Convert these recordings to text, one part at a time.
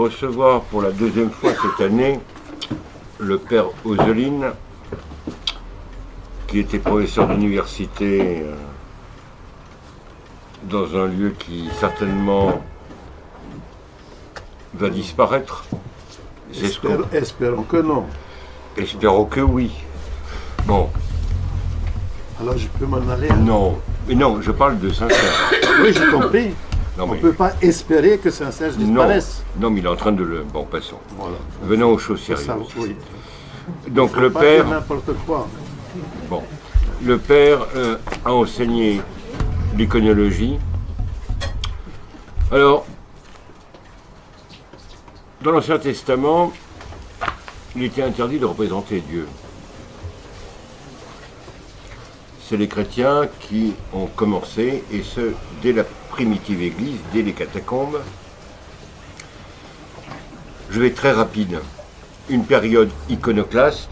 recevoir pour la deuxième fois cette année le père Ozeline, qui était professeur d'université dans un lieu qui certainement va disparaître. Espérons que non. Espérons que oui. Bon. Alors je peux m'en aller? Non, mais non, je parle de Saint-Serge. Oui, j'ai compris. Non, On ne mais... peut pas espérer que Saint-Serge disparaisse. Non, mais il est en train de le... Bon, passons. Voilà. Venons aux choses sérieuses. Ça, oui. Donc Faut le pas père... dire n'importe quoi. Bon. Le père a enseigné l'iconologie. Alors, dans l'Ancien Testament, il était interdit de représenter Dieu. C'est les chrétiens qui ont commencé, et ce, dès la primitive Église, dès les catacombes. Je vais très rapide. Une période iconoclaste,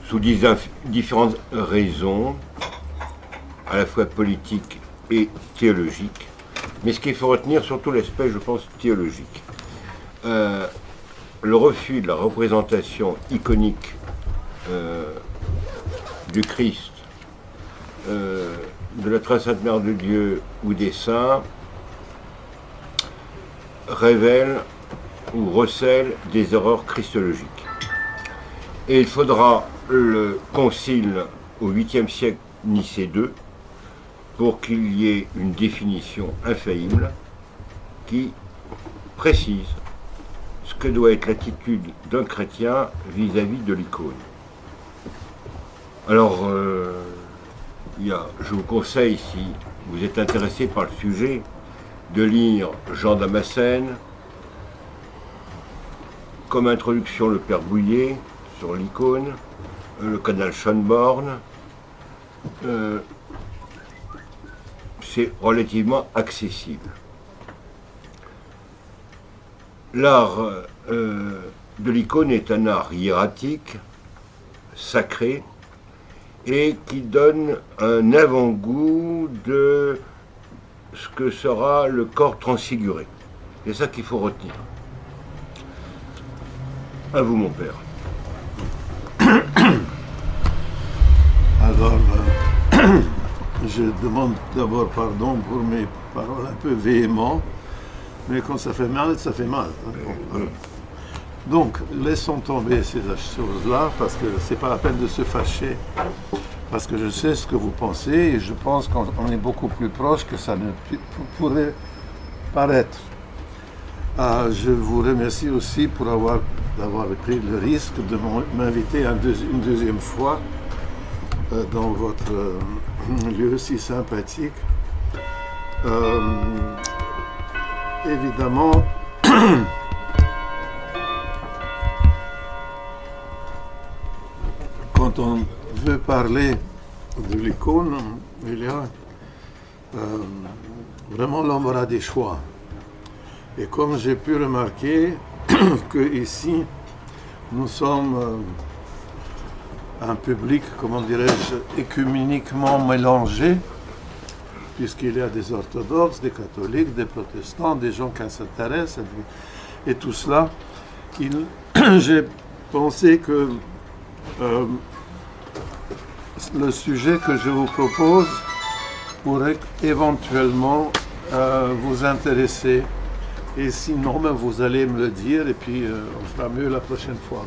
sous différentes raisons, à la fois politiques et théologiques. Mais ce qu'il faut retenir, surtout l'aspect, je pense, théologique. Le refus de la représentation iconique du Christ, de la Très Sainte Mère de Dieu ou des saints, révèle ou recèle des erreurs christologiques. Et il faudra le concile au 8e siècle Nicée II pour qu'il y ait une définition infaillible qui précise ce que doit être l'attitude d'un chrétien vis-à-vis de l'icône. Alors, je vous conseille, si vous êtes intéressé par le sujet, de lire Jean Damascène, comme introduction le Père Bouillet sur l'icône, le canal Schönborn. C'est relativement accessible. L'art de l'icône est un art hiératique, sacré, et qui donne un avant-goût de ce que sera le corps transfiguré. C'est ça qu'il faut retenir. À vous, mon père. Alors, je demande d'abord pardon pour mes paroles un peu véhémentes, mais quand ça fait mal, ça fait mal. Donc, laissons tomber ces choses-là, parce que c'est pas la peine de se fâcher, parce que je sais ce que vous pensez, et je pense qu'on est beaucoup plus proche que ça ne pourrait paraître. Je vous remercie aussi pour d'avoir pris le risque de m'inviter une deuxième fois dans votre lieu si sympathique. Évidemment, quand on veut parler de l'icône, il y a vraiment l'embarras des choix. Et comme j'ai pu remarquer que ici, nous sommes un public, comment dirais-je, écuméniquement mélangé, puisqu'il y a des orthodoxes, des catholiques, des protestants, des gens qui s'intéressent, et tout cela, j'ai pensé que le sujet que je vous propose pourrait éventuellement vous intéresser. Et sinon, vous allez me le dire et puis on fera mieux la prochaine fois.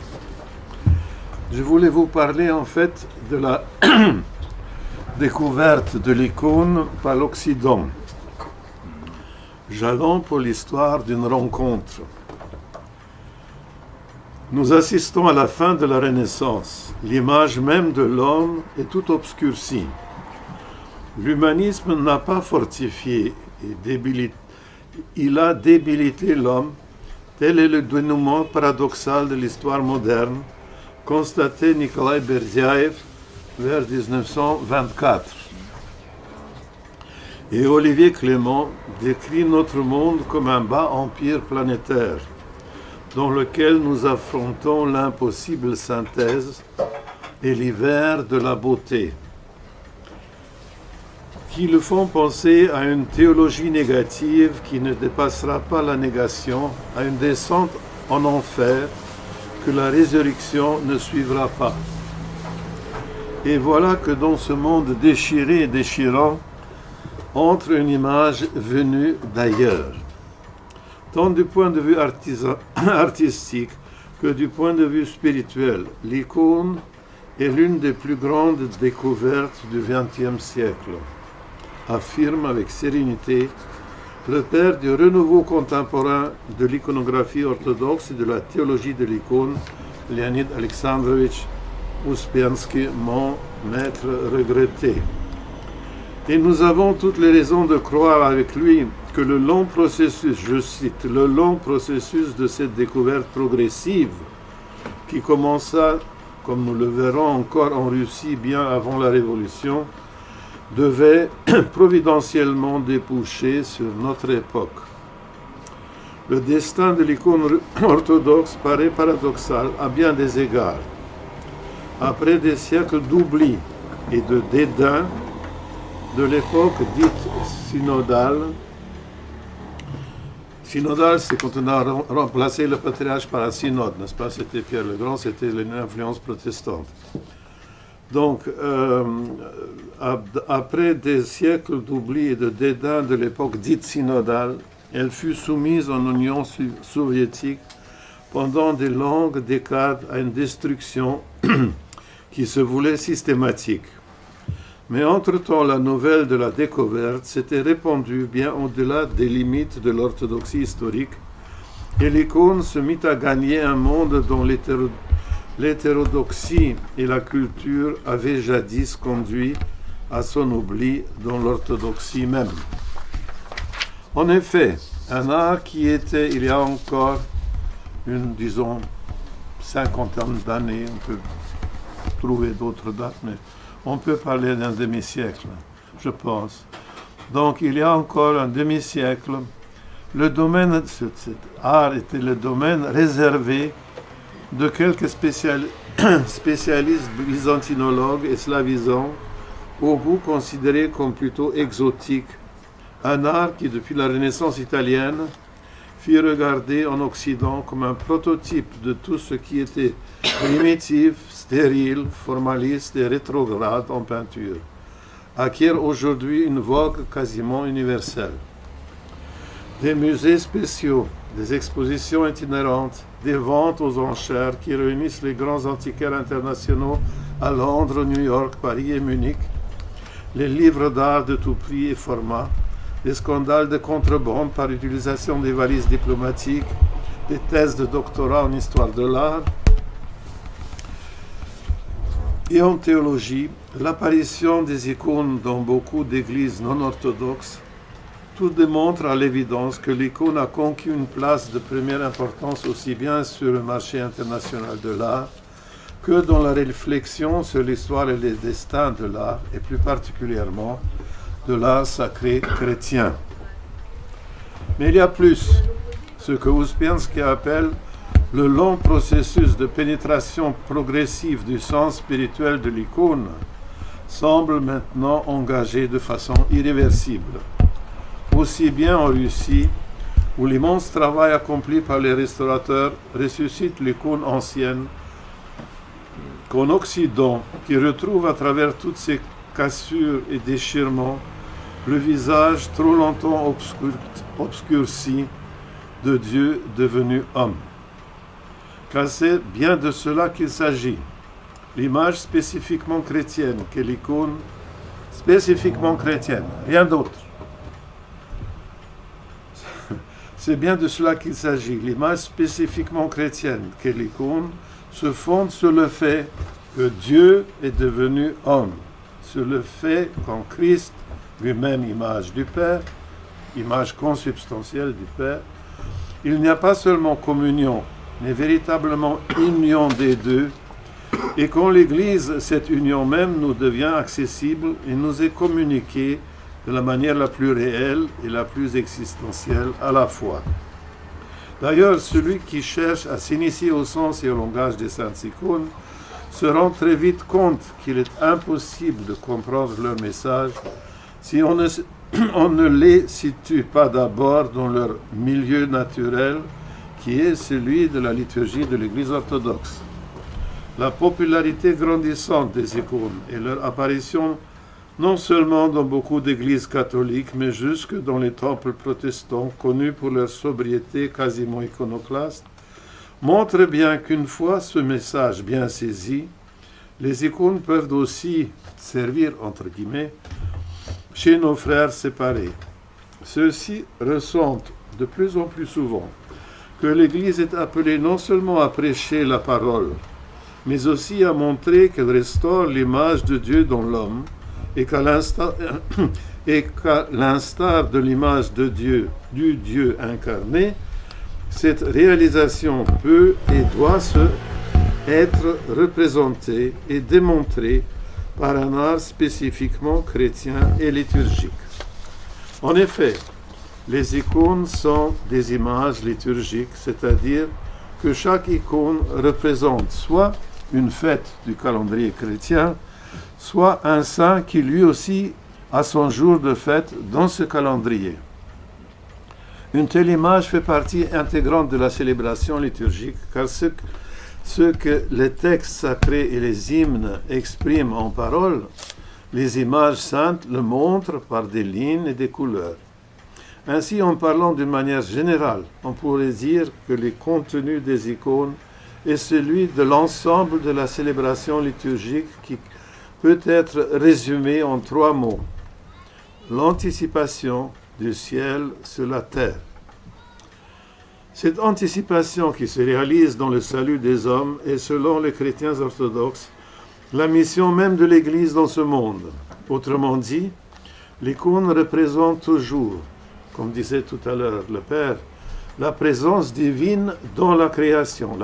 Je voulais vous parler en fait de la découverte de l'icône par l'Occident. Jalon pour l'histoire d'une rencontre. Nous assistons à la fin de la Renaissance. L'image même de l'homme est tout obscurcie. L'humanisme n'a pas fortifié et débilité. Il a débilité l'homme. Tel est le dénouement paradoxal de l'histoire moderne, constaté Nikolai Berdyaev vers 1924. Et Olivier Clément décrit notre monde comme un bas empire planétaire, dans lequel nous affrontons l'impossible synthèse et l'hiver de la beauté. qui le font penser à une théologie négative qui ne dépassera pas la négation, à une descente en enfer que la résurrection ne suivra pas. Et voilà que dans ce monde déchiré et déchirant, entre une image venue d'ailleurs. Tant du point de vue artistique que du point de vue spirituel, l'icône est l'une des plus grandes découvertes du XXe siècle, affirme avec sérénité le père du renouveau contemporain de l'iconographie orthodoxe et de la théologie de l'icône, Leonid Alexandrovitch Ouspiansky, mon maître regretté. Et nous avons toutes les raisons de croire avec lui que le long processus, je cite, le long processus de cette découverte progressive qui commença, comme nous le verrons encore en Russie bien avant la Révolution, devait providentiellement déboucher sur notre époque. Le destin de l'icône orthodoxe paraît paradoxal à bien des égards. Après des siècles d'oubli et de dédain de l'époque dite synodale, synodale, c'est quand on a remplacé le patriarche par un synode, n'est-ce pas? C'était Pierre le Grand, c'était l'influence protestante. Donc, après des siècles d'oubli et de dédain de l'époque dite synodale, elle fut soumise en Union soviétique pendant des longues décades à une destruction qui se voulait systématique. Mais entre-temps, la nouvelle de la découverte s'était répandue bien au-delà des limites de l'orthodoxie historique, et l'icône se mit à gagner un monde dont l'hétérodoxie et la culture avaient jadis conduit à son oubli dans l'orthodoxie même. En effet, un art qui était, il y a encore disons, cinquantaine d'années, on peut trouver d'autres dates, mais on peut parler d'un demi-siècle, je pense. Donc, il y a encore un demi-siècle, le domaine, cet art était le domaine réservé de quelques spécialistes byzantinologues et slavisants, au goût considéré comme plutôt exotique, un art qui, depuis la Renaissance italienne, fit regarder en Occident comme un prototype de tout ce qui était primitif, stérile, formaliste et rétrograde en peinture, acquiert aujourd'hui une vogue quasiment universelle. Des musées spéciaux, des expositions itinérantes, des ventes aux enchères qui réunissent les grands antiquaires internationaux à Londres, New York, Paris et Munich, les livres d'art de tout prix et format, des scandales de contrebande par utilisation des valises diplomatiques, des thèses de doctorat en histoire de l'art et en théologie, l'apparition des icônes dans beaucoup d'églises non orthodoxes, tout démontre à l'évidence que l'icône a conquis une place de première importance aussi bien sur le marché international de l'art que dans la réflexion sur l'histoire et les destins de l'art, et plus particulièrement de l'art sacré chrétien. Mais il y a plus. Ce que Ouspiansky appelle le long processus de pénétration progressive du sens spirituel de l'icône semble maintenant engagé de façon irréversible. Aussi bien en Russie, où l'immense travail accompli par les restaurateurs ressuscite l'icône ancienne, qu'en Occident, qui retrouve à travers toutes ces cassures et déchirements le visage trop longtemps obscurci de Dieu devenu homme. Car c'est bien de cela qu'il s'agit. L'image spécifiquement chrétienne qu'est l'icône, spécifiquement chrétienne, rien d'autre. C'est bien de cela qu'il s'agit. L'image spécifiquement chrétienne qu'est l'icône se fonde sur le fait que Dieu est devenu homme, sur le fait qu'en Christ, lui-même image du Père, image consubstantielle du Père, il n'y a pas seulement communion, mais véritablement union des deux, et qu'en l'Église, cette union même nous devient accessible et nous est communiquée de la manière la plus réelle et la plus existentielle à la fois. D'ailleurs, celui qui cherche à s'initier au sens et au langage des saintes icônes se rend très vite compte qu'il est impossible de comprendre leur message si on ne, on ne les situe pas d'abord dans leur milieu naturel, qui est celui de la liturgie de l'Église orthodoxe. La popularité grandissante des icônes et leur apparition non seulement dans beaucoup d'églises catholiques, mais jusque dans les temples protestants, connus pour leur sobriété quasiment iconoclaste, montrent bien qu'une fois ce message bien saisi, les icônes peuvent aussi servir, entre guillemets, chez nos frères séparés. Ceux-ci ressentent de plus en plus souvent que l'Église est appelée non seulement à prêcher la parole, mais aussi à montrer qu'elle restaure l'image de Dieu dans l'homme, et qu'à l'instar de l'image de Dieu, du Dieu incarné, cette réalisation peut et doit être représentée et démontrée par un art spécifiquement chrétien et liturgique. En effet, les icônes sont des images liturgiques, c'est-à-dire que chaque icône représente soit une fête du calendrier chrétien, soit un saint qui lui aussi a son jour de fête dans ce calendrier. Une telle image fait partie intégrante de la célébration liturgique, car ce que les textes sacrés et les hymnes expriment en paroles, les images saintes le montrent par des lignes et des couleurs. Ainsi, en parlant d'une manière générale, on pourrait dire que le contenu des icônes est celui de l'ensemble de la célébration liturgique qui peut être résumé en 3 mots. L'anticipation du ciel sur la terre. Cette anticipation qui se réalise dans le salut des hommes est, selon les chrétiens orthodoxes, la mission même de l'Église dans ce monde. Autrement dit, l'icône représente toujours, comme disait tout à l'heure le Père, la présence divine dans la création,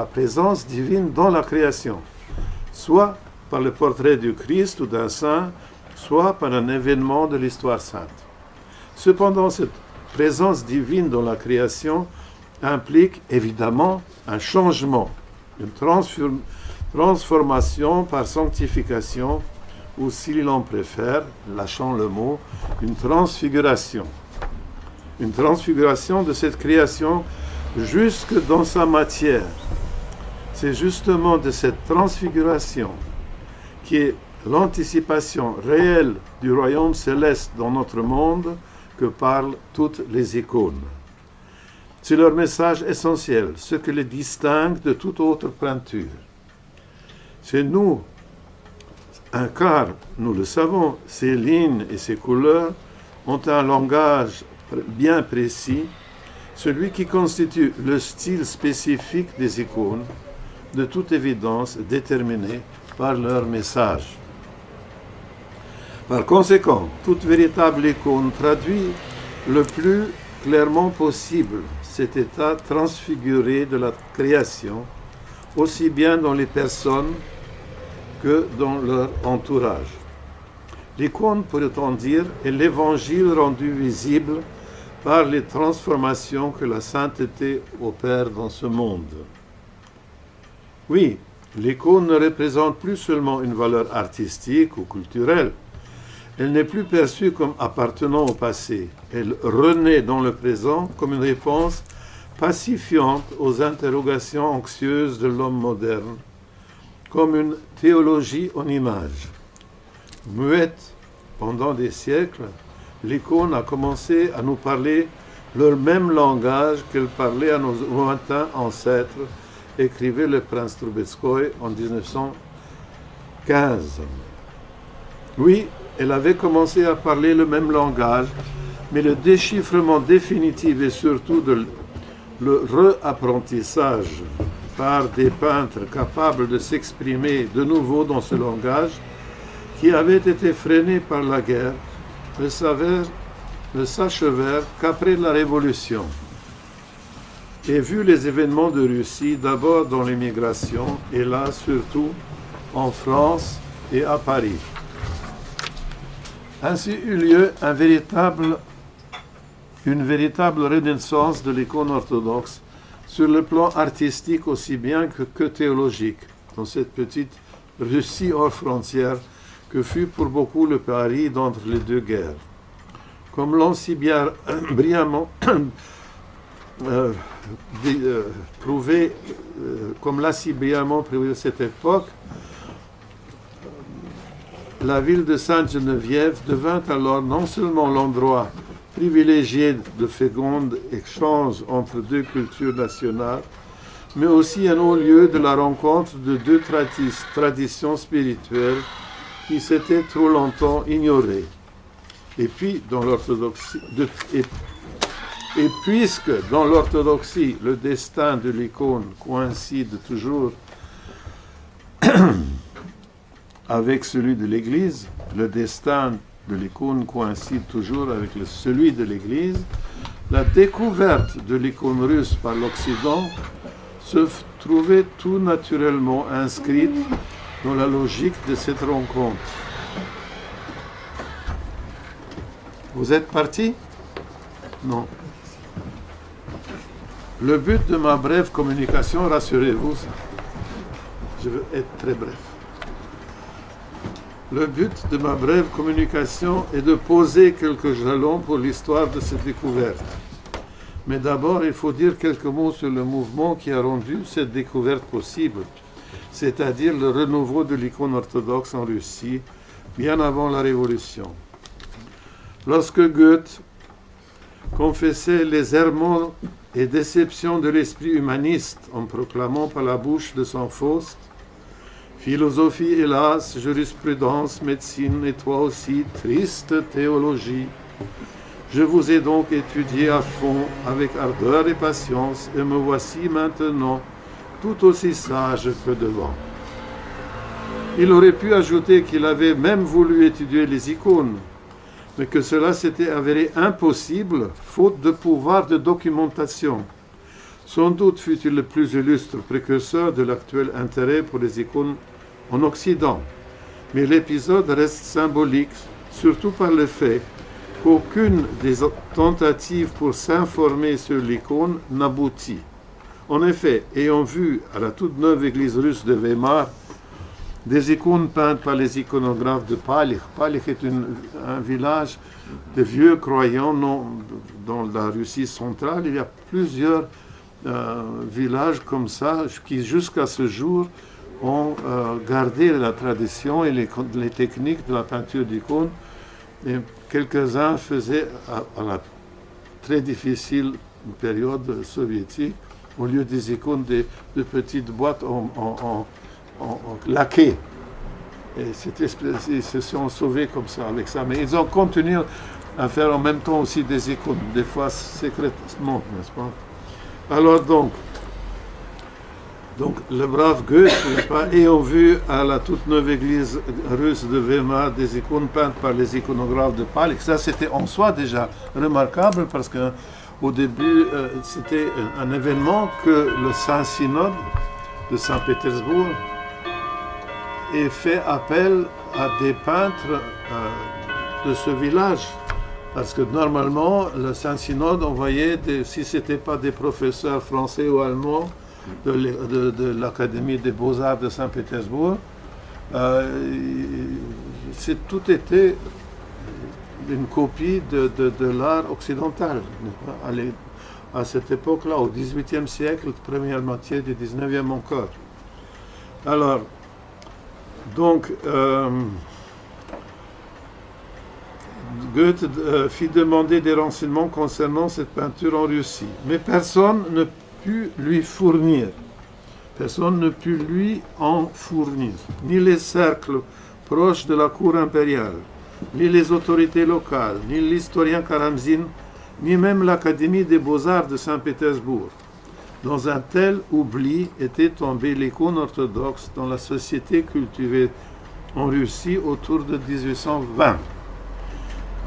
soit par le portrait du Christ ou d'un saint, soit par un événement de l'histoire sainte. Cependant, cette présence divine dans la création implique évidemment un changement, une transformation par sanctification, ou si l'on préfère, lâchons le mot, une transfiguration. Une transfiguration de cette création jusque dans sa matière. C'est justement de cette transfiguration qui est l'anticipation réelle du royaume céleste dans notre monde que parlent toutes les icônes. C'est leur message essentiel, ce qui les distingue de toute autre peinture. C'est nous, car nous le savons, ces lignes et ces couleurs ont un langage bien précis, celui qui constitue le style spécifique des icônes, de toute évidence déterminé par leur message. Par conséquent, toute véritable icône traduit le plus clairement possible cet état transfiguré de la création, aussi bien dans les personnes que dans leur entourage. L'icône, pourrait-on dire, est l'évangile rendu visible par les transformations que la sainteté opère dans ce monde. Oui, l'icône ne représente plus seulement une valeur artistique ou culturelle. Elle n'est plus perçue comme appartenant au passé. Elle renaît dans le présent comme une réponse pacifiante aux interrogations anxieuses de l'homme moderne, comme une théologie en images. Muette pendant des siècles, l'icône a commencé à nous parler le même langage qu'elle parlait à nos lointains ancêtres, écrivait le prince Trubetskoy en 1915. Oui, elle avait commencé à parler le même langage, mais le déchiffrement définitif et surtout le réapprentissage par des peintres capables de s'exprimer de nouveau dans ce langage, qui avait été freiné par la guerre, ne s'achevèrent qu'après la Révolution. Et vu les événements de Russie, d'abord dans l'émigration, et là surtout en France et à Paris. Ainsi eut lieu une véritable renaissance de l'icône orthodoxe sur le plan artistique aussi bien que théologique, dans cette petite Russie hors frontières que fut pour beaucoup le Paris d'entre les deux guerres. comme l'ont si bien brillamment prouvé, comme l'a si brillamment prouvé à cette époque, la ville de Sainte-Geneviève devint alors non seulement l'endroit privilégié de féconds échanges entre deux cultures nationales, mais aussi un haut lieu de la rencontre de deux traditions spirituelles qui s'étaient trop longtemps ignorées. Et puis, dans l'orthodoxie, et puisque dans l'orthodoxie, le destin de l'icône coïncide toujours avec celui de l'Église, le destin de l'icône coïncide toujours avec celui de l'Église, la découverte de l'icône russe par l'Occident se trouvait tout naturellement inscrite dans la logique de cette rencontre. Vous êtes partis? Non. Le but de ma brève communication, rassurez-vous, je veux être très bref. Le but de ma brève communication est de poser quelques jalons pour l'histoire de cette découverte. Mais d'abord, il faut dire quelques mots sur le mouvement qui a rendu cette découverte possible, c'est-à-dire le renouveau de l'icône orthodoxe en Russie, bien avant la Révolution. Lorsque Goethe confessait les errements et déceptions de l'esprit humaniste en proclamant par la bouche de son Faust « Philosophie, hélas, jurisprudence, médecine, et toi aussi, triste théologie. Je vous ai donc étudié à fond, avec ardeur et patience, et me voici maintenant tout aussi sage que devant. » Il aurait pu ajouter qu'il avait même voulu étudier les icônes, mais que cela s'était avéré impossible, faute de pouvoir de documentation. Sans doute fut-il le plus illustre précurseur de l'actuel intérêt pour les icônes en Occident. Mais l'épisode reste symbolique, surtout par le fait qu'aucune des tentatives pour s'informer sur l'icône n'aboutit. En effet, ayant vu à la toute neuve église russe de Weimar des icônes peintes par les iconographes de Palich. Palich est un village de vieux croyants dans la Russie centrale. Il y a plusieurs villages comme ça qui, jusqu'à ce jour, ont gardé la tradition et les techniques de la peinture d'icônes. Et quelques-uns faisaient, à la très difficile période soviétique, au lieu des icônes, de petites boîtes en laqué. Et ils se sont sauvés comme ça, avec ça. Mais ils ont continué à faire en même temps aussi des icônes, des fois secrètement, n'est-ce pas? Alors donc le brave Goethe, n'est-ce pas, ayant vu à la toute neuve église russe de Weimar des icônes peintes par les iconographes de Palich, ça c'était en soi déjà remarquable parce qu'au début c'était un événement que le Saint-Synode de Saint-Pétersbourg et fait appel à des peintres de ce village. Parce que normalement, le Saint-Synode envoyait, si ce n'était pas des professeurs français ou allemands de l'Académie des Beaux-Arts de Saint-Pétersbourg, tout était une copie de l'art occidental. À cette époque-là, au XVIIIe siècle, première moitié du XIXe encore. Alors, donc, Goethe fit demander des renseignements concernant cette peinture en Russie, mais personne ne put lui fournir. Personne ne put lui en fournir, ni les cercles proches de la cour impériale, ni les autorités locales, ni l'historien Karamzin, ni même l'Académie des Beaux-Arts de Saint-Pétersbourg. Dans un tel oubli était tombée l'icône orthodoxe dans la société cultivée en Russie autour de 1820.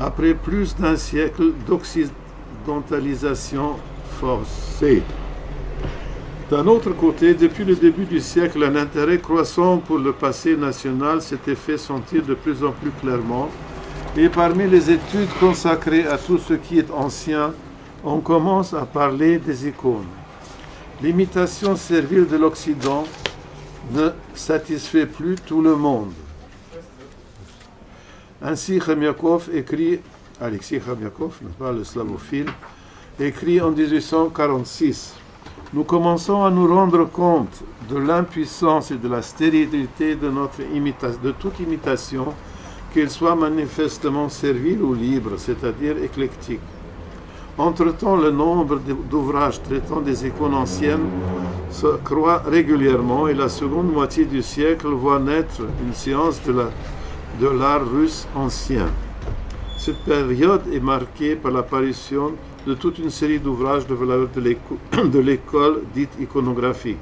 Après plus d'un siècle d'occidentalisation forcée. D'un autre côté, depuis le début du siècle, un intérêt croissant pour le passé national s'était fait sentir de plus en plus clairement, et parmi les études consacrées à tout ce qui est ancien, on commence à parler des icônes. L'imitation servile de l'Occident ne satisfait plus tout le monde. Ainsi, Khemyakov écrit Alexis Khamyakov, le slavophile, écrit en 1846. Nous commençons à nous rendre compte de l'impuissance et de la stérilité de toute imitation, qu'elle soit manifestement servile ou libre, c'est-à-dire éclectique. Entre-temps, le nombre d'ouvrages traitant des icônes anciennes se croît régulièrement et la seconde moitié du siècle voit naître une science de l'art russe ancien. Cette période est marquée par l'apparition de toute une série d'ouvrages de valeur de l'école dite iconographique.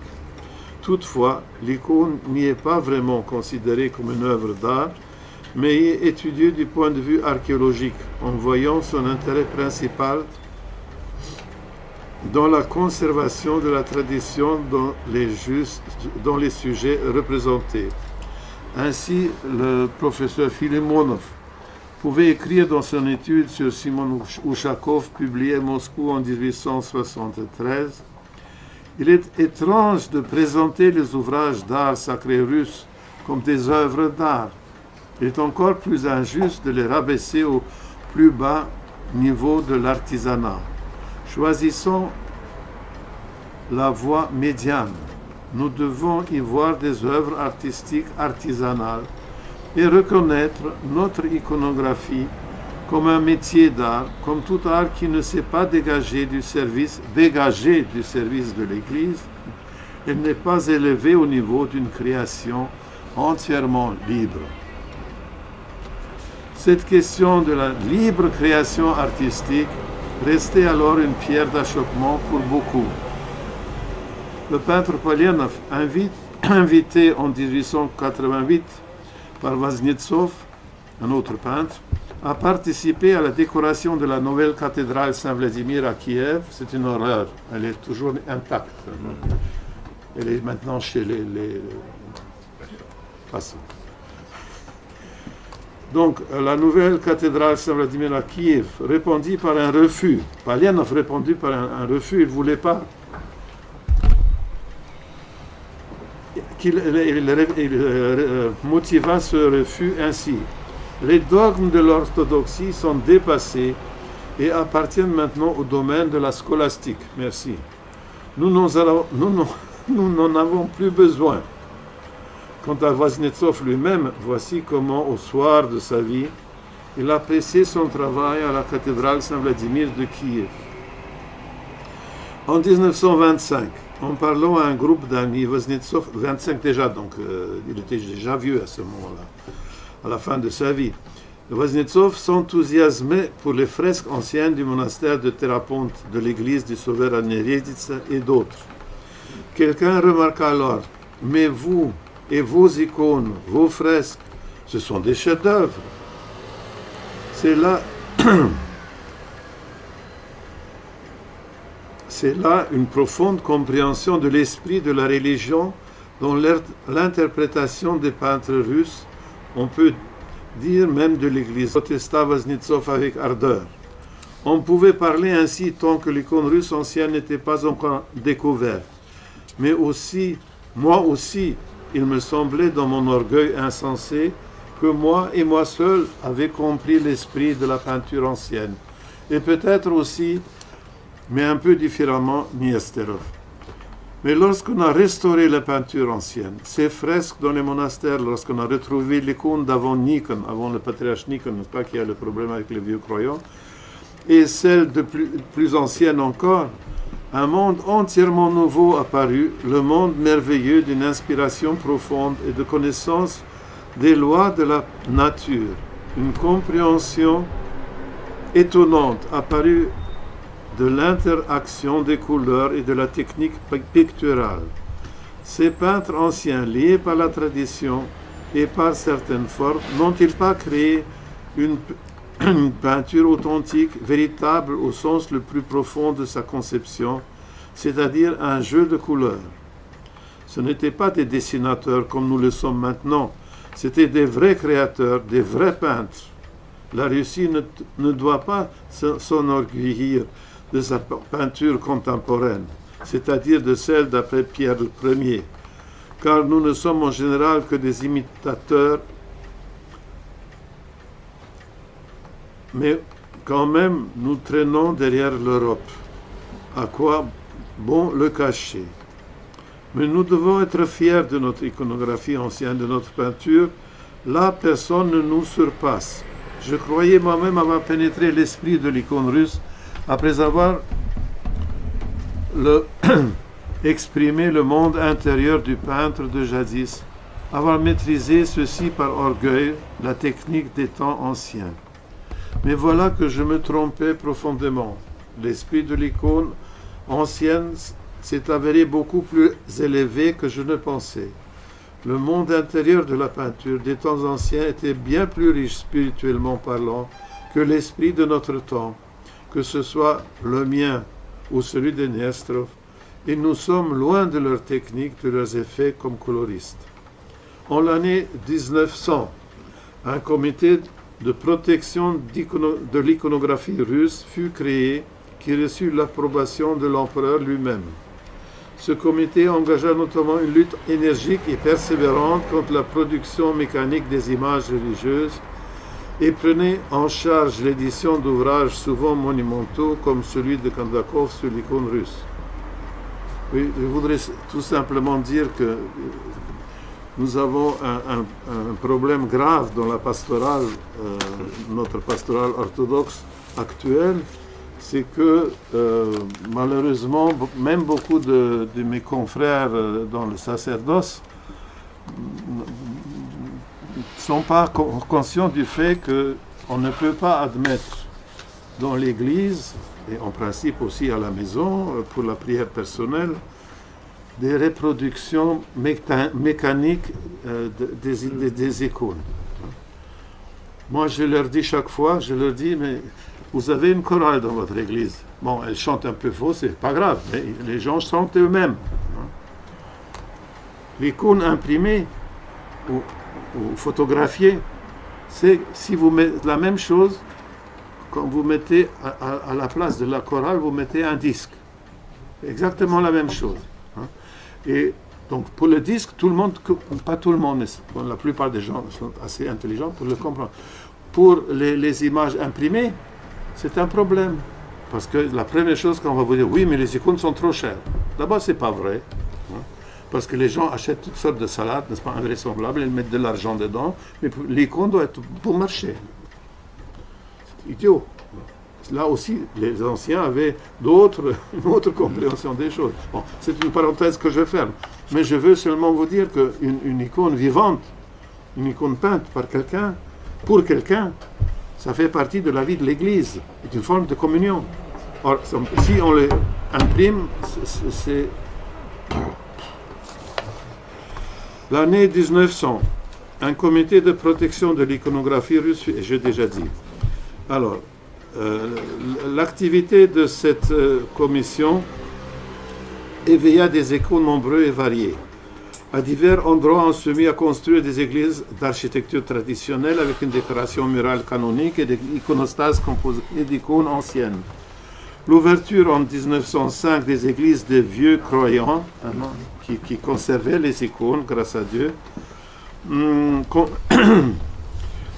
Toutefois, l'icône n'y est pas vraiment considérée comme une œuvre d'art, mais est étudiée du point de vue archéologique, en voyant son intérêt principal dans la conservation de la tradition dans les sujets représentés. Ainsi, le professeur Filimonov pouvait écrire dans son étude sur Simon Ushakov, publiée à Moscou en 1873, « Il est étrange de présenter les ouvrages d'art sacré russe comme des œuvres d'art. Il est encore plus injuste de les rabaisser au plus bas niveau de l'artisanat. Choisissons la voie médiane. Nous devons y voir des œuvres artistiques artisanales et reconnaître notre iconographie comme un métier d'art, comme tout art qui ne s'est pas dégagé du service de l'Église. Elle n'est pas élevée au niveau d'une création entièrement libre. » Cette question de la libre création artistique restait alors une pierre d'achoppement pour beaucoup. Le peintre Polianov, invité en 1888 par Vaznetsov, un autre peintre, a participé à la décoration de la nouvelle cathédrale Saint-Vladimir à Kiev. C'est une horreur, elle est toujours intacte. Elle est maintenant chez les passants. Donc, la nouvelle cathédrale Saint-Vladimir à Kiev répondit par un refus. Polianov répondit par un refus, il ne voulait pas. Il motiva ce refus ainsi. Les dogmes de l'orthodoxie sont dépassés et appartiennent maintenant au domaine de la scolastique. Merci. Nous n'en avons plus besoin. Quant à Vaznetsov lui-même, voici comment, au soir de sa vie, il appréciait son travail à la cathédrale Saint-Vladimir de Kiev. En 1925, en parlant à un groupe d'amis, Vaznetsov, 25 déjà, donc il était déjà vieux à ce moment-là, à la fin de sa vie, Vaznetsov s'enthousiasmait pour les fresques anciennes du monastère de Théraponte, de l'église du Sauveur à Nereditsa et d'autres. Quelqu'un remarqua alors, « Mais vous et vos icônes, vos fresques, ce sont des chefs-d'œuvre. » C'est là une profonde compréhension de l'esprit de la religion dont l'interprétation des peintres russes, on peut dire même de l'Église, protesta Vaznetsov avec ardeur. On pouvait parler ainsi tant que l'icône russe ancienne n'était pas encore découverte. Mais aussi, moi aussi, il me semblait dans mon orgueil insensé que moi et moi seul avait compris l'esprit de la peinture ancienne. Et peut-être aussi, mais un peu différemment, Nesterov. Mais lorsqu'on a restauré la peinture ancienne, ces fresques dans les monastères, lorsqu'on a retrouvé l'icône d'avant Nikon, avant le patriarche Nikon, n'est-ce pas, qui a le problème avec les vieux croyants, et celle de plus ancienne encore, un monde entièrement nouveau apparut, le monde merveilleux d'une inspiration profonde et de connaissance des lois de la nature. Une compréhension étonnante apparut de l'interaction des couleurs et de la technique picturale. Ces peintres anciens, liés par la tradition et par certaines formes, n'ont-ils pas créé une peinture authentique, véritable au sens le plus profond de sa conception, c'est-à-dire un jeu de couleurs? Ce n'étaient pas des dessinateurs comme nous le sommes maintenant, c'était des vrais créateurs, des vrais peintres. La Russie ne doit pas s'enorgueillir de sa peinture contemporaine, c'est-à-dire de celle d'après Pierre Ier, car nous ne sommes en général que des imitateurs, mais quand même, nous traînons derrière l'Europe. À quoi bon le cacher? Mais nous devons être fiers de notre iconographie ancienne, de notre peinture. Là, personne ne nous surpasse. Je croyais moi-même avoir pénétré l'esprit de l'icône russe après avoir exprimé le monde intérieur du peintre de jadis, avoir maîtrisé ceci par orgueil, la technique des temps anciens. Mais voilà que je me trompais profondément. L'esprit de l'icône ancienne s'est avéré beaucoup plus élevé que je ne pensais. Le monde intérieur de la peinture des temps anciens était bien plus riche spirituellement parlant que l'esprit de notre temps, que ce soit le mien ou celui de Nestrov, et nous sommes loin de leur technique, de leurs effets comme coloristes. En l'année 1900, un comité de protection de l'iconographie russe fut créé qui reçut l'approbation de l'empereur lui-même. Ce comité engagea notamment une lutte énergique et persévérante contre la production mécanique des images religieuses et prenait en charge l'édition d'ouvrages souvent monumentaux comme celui de Kandakov sur l'icône russe. Oui, je voudrais tout simplement dire que nous avons un problème grave dans la pastorale, notre pastorale orthodoxe actuelle, c'est que malheureusement, même beaucoup de mes confrères dans le sacerdoce ne sont pas conscients du fait qu'on ne peut pas admettre dans l'Église, et en principe aussi à la maison, pour la prière personnelle, des reproductions mécaniques des icônes. Moi, je leur dis chaque fois, mais vous avez une chorale dans votre église. Bon, elle chante un peu faux, c'est pas grave, mais les gens chantent eux-mêmes. L'icône imprimée ou photographiée, c'est si vous mettez la même chose, quand vous mettez à la place de la chorale, vous mettez un disque. Exactement la même chose. Et donc pour le disque, tout le monde, pas tout le monde, bon, la plupart des gens sont assez intelligents pour le comprendre. Pour les images imprimées, c'est un problème. Parce que la première chose qu'on va vous dire, oui, mais les icônes sont trop chères. D'abord, c'est pas vrai. Parce que les gens achètent toutes sortes de salades, n'est-ce pas, invraisemblables, ils mettent de l'argent dedans, mais l'icône doit être bon marché. C'est idiot. Là aussi, les anciens avaient une autre compréhension des choses. Bon, c'est une parenthèse que je ferme. Mais je veux seulement vous dire qu'une icône vivante, une icône peinte par quelqu'un, pour quelqu'un, ça fait partie de la vie de l'Église. C'est une forme de communion. Or, si on les imprime, c'est... L'année 1900, un comité de protection de l'iconographie russe, j'ai déjà dit. Alors, l'activité de cette commission éveilla des échos nombreux et variés. À divers endroits, on se mit à construire des églises d'architecture traditionnelle avec une décoration murale canonique et des iconostases composées d'icônes anciennes. L'ouverture en 1905 des églises des vieux croyants, qui conservaient les icônes, grâce à Dieu,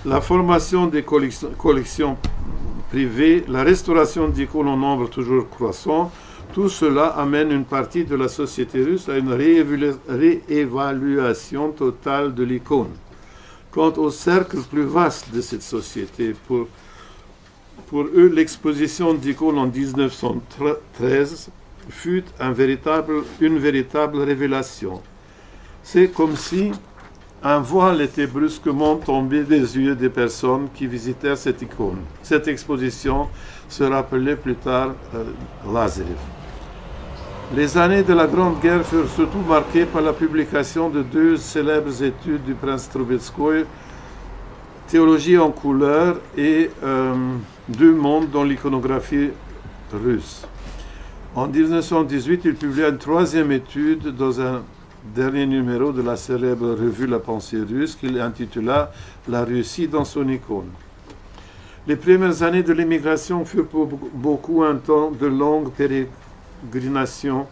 la formation des collections privées, la restauration d'icônes en nombre toujours croissant, tout cela amène une partie de la société russe à une réévaluation totale de l'icône. Quant au cercle plus vaste de cette société, pour eux, l'exposition d'icônes en 1913 fut une véritable révélation. C'est comme si un voile était brusquement tombé des yeux des personnes qui visitèrent cette icône. Cette exposition se rappelait plus tard Lazarev. Les années de la Grande Guerre furent surtout marquées par la publication de deux célèbres études du prince Trubetskoy, Théologie en couleur et Deux mondes dans l'iconographie russe. En 1918, il publia une troisième étude dans un dernier numéro de la célèbre revue La Pensée russe qu'il intitula La Russie dans son icône. Les premières années de l'immigration furent pour beaucoup un temps de longue pérégrination,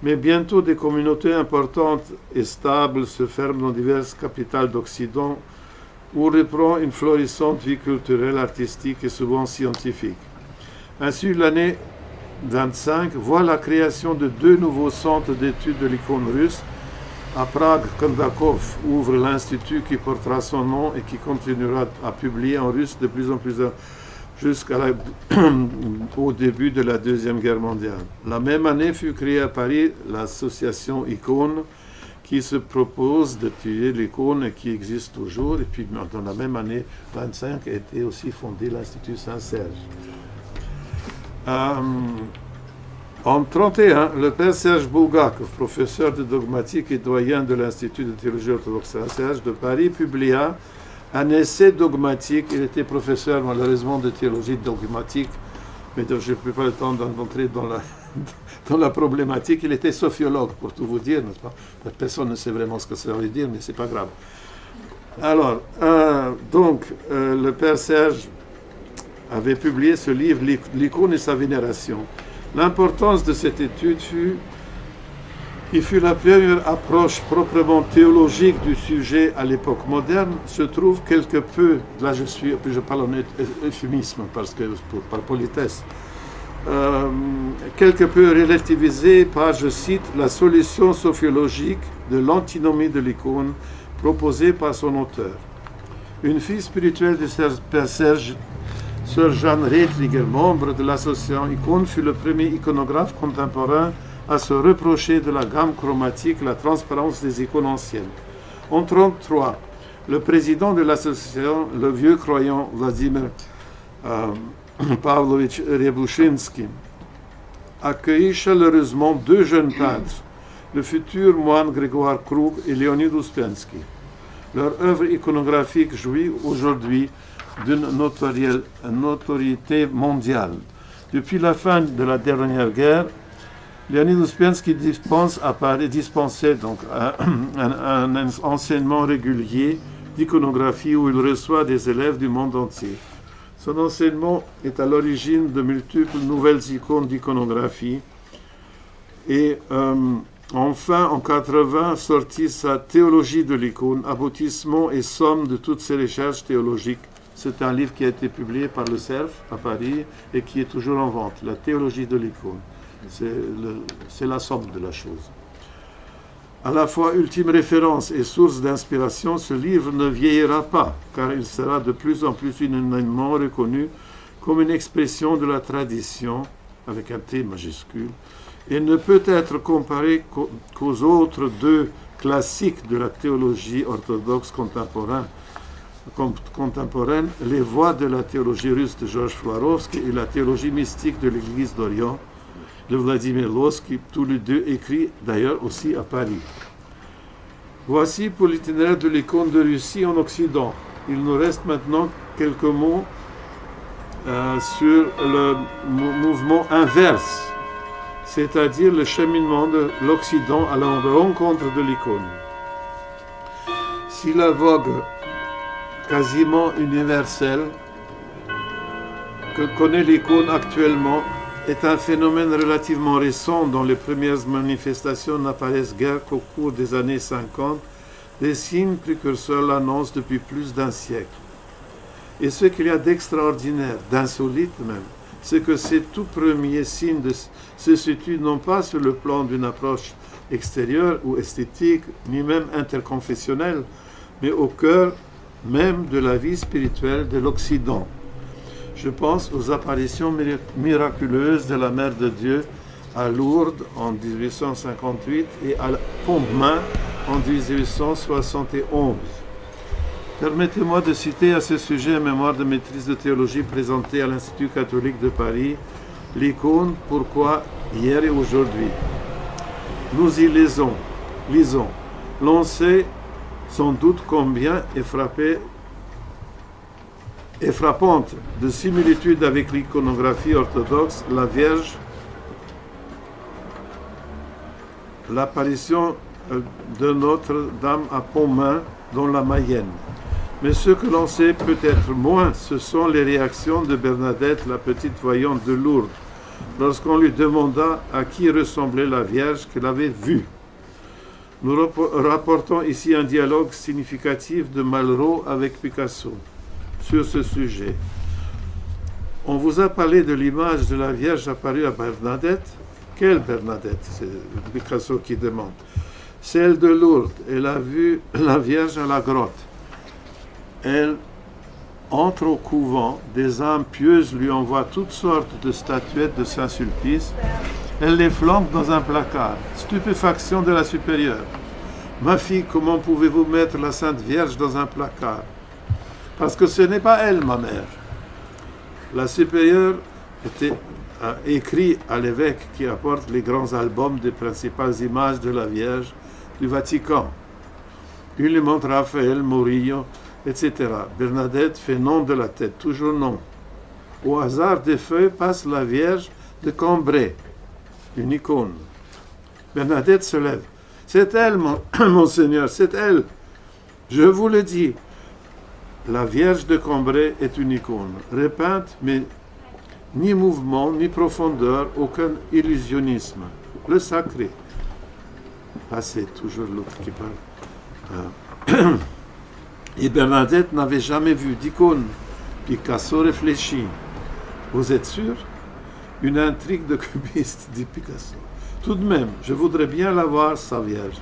mais bientôt des communautés importantes et stables se ferment dans diverses capitales d'Occident où reprend une florissante vie culturelle, artistique et souvent scientifique. Ainsi, l'année 25 voit la création de 2 nouveaux centres d'études de l'icône russe. À Prague, Kondakov ouvre l'institut qui portera son nom et qui continuera à publier en russe de plus en plus jusqu'au début de la Deuxième Guerre mondiale. La même année fut créée à Paris l'association Icône qui se propose d'étudier l'icône et qui existe toujours. Et puis dans la même année 25 a été aussi fondé l'Institut Saint-Serge. En 1931, le père Serge Bulgakov, professeur de dogmatique et doyen de l'Institut de théologie orthodoxe Saint-Serge de Paris, publia un essai dogmatique. Il était professeur malheureusement de théologie dogmatique, mais je ne peux pas le temps d'entrer dans la problématique. Il était sophiologue, pour tout vous dire, n'est-ce pas? Personne ne sait vraiment ce que ça veut dire, mais ce n'est pas grave. Alors, le père Serge avait publié ce livre, L'icône et sa vénération. L'importance de cette étude fut la première approche proprement théologique du sujet à l'époque moderne, se trouve quelque peu, là je parle en euphémisme parce que par politesse, quelque peu relativisée par, je cite, la solution sophiologique de l'antinomie de l'icône proposée par son auteur. Une fille spirituelle de Père Serge, Sœur Jeanne Reitliger, membre de l'association Icône, fut le premier iconographe contemporain à se reprocher de la gamme chromatique, la transparence des icônes anciennes. En 1933, le président de l'association, le vieux croyant Vladimir Pavlovitch Rebushinsky, accueillit chaleureusement 2 jeunes peintres, le futur moine Grégoire Krug et Leonid Ouspensky. Leur œuvre iconographique jouit aujourd'hui d'une notoriété mondiale. Depuis la fin de la dernière guerre, Leonid Ouspensky dispensait donc un enseignement régulier d'iconographie où il reçoit des élèves du monde entier. Son enseignement est à l'origine de multiples nouvelles icônes d'iconographie et enfin, en 1980, sortit sa Théologie de l'icône, aboutissement et somme de toutes ses recherches théologiques. C'est un livre qui a été publié par le CERF à Paris et qui est toujours en vente, la Théologie de l'icône. C'est la somme de la chose. À la fois ultime référence et source d'inspiration, ce livre ne vieillira pas, car il sera de plus en plus unanimement reconnu comme une expression de la tradition, avec un T majuscule, et ne peut être comparé qu'aux autres 2 classiques de la théologie orthodoxe contemporaine, les voies de la théologie russe de Georges Florovsky et la théologie mystique de l'Église d'Orient de Vladimir Lossky, tous les 2 écrits d'ailleurs aussi à Paris. Voici pour l'itinéraire de l'icône de Russie en Occident. Il nous reste maintenant quelques mots sur le mouvement inverse, c'est-à-dire le cheminement de l'Occident à la rencontre de l'icône. Si la vogue quasiment universelle que connaît l'icône actuellement est un phénomène relativement récent dont les premières manifestations n'apparaissent guère qu'au cours des années 50, des signes précurseurs l'annoncent depuis plus d'1 siècle. Et ce qu'il y a d'extraordinaire, d'insolite même, c'est que ces tout premiers signes se situent non pas sur le plan d'une approche extérieure ou esthétique, ni même interconfessionnelle, mais au cœur même de la vie spirituelle de l'Occident. Je pense aux apparitions miraculeuses de la Mère de Dieu à Lourdes en 1858 et à Pontmain en 1871. Permettez-moi de citer à ce sujet un mémoire de maîtrise de théologie présenté à l'Institut catholique de Paris, l'icône, pourquoi hier et aujourd'hui. Nous y lisons. L'on sait sans doute combien est frappante de similitude avec l'iconographie orthodoxe, la Vierge, l'apparition de Notre-Dame à Pontmain dans la Mayenne. Mais ce que l'on sait peut-être moins, ce sont les réactions de Bernadette, la petite voyante de Lourdes, lorsqu'on lui demanda à qui ressemblait la Vierge qu'elle avait vue. Nous rapportons ici un dialogue significatif de Malraux avec Picasso sur ce sujet. On vous a parlé de l'image de la Vierge apparue à Bernadette. Quelle Bernadette? C'est Picasso qui demande. Celle de Lourdes. Elle a vu la Vierge à la grotte. Elle entre au couvent. Des âmes pieuses lui envoient toutes sortes de statuettes de Saint-Sulpice. Elle les flanque dans un placard. Stupéfaction de la supérieure. Ma fille, comment pouvez-vous mettre la Sainte Vierge dans un placard? Parce que ce n'est pas elle, ma mère. La supérieure a écrit à l'évêque qui apporte les grands albums des principales images de la Vierge du Vatican. Il lui montre Raphaël, Murillo, etc. Bernadette fait non de la tête, toujours non. Au hasard des feuilles passe la Vierge de Cambrai, une icône. Bernadette se lève. C'est elle, monseigneur, c'est elle. Je vous le dis. La Vierge de Cambrai est une icône, repeinte, mais ni mouvement, ni profondeur, aucun illusionnisme. Le sacré. Ah, c'est toujours l'autre qui parle. Et Bernadette n'avait jamais vu d'icône. Picasso réfléchit. Vous êtes sûr? Une intrigue de cubiste, dit Picasso. Tout de même, je voudrais bien la voir, sa Vierge.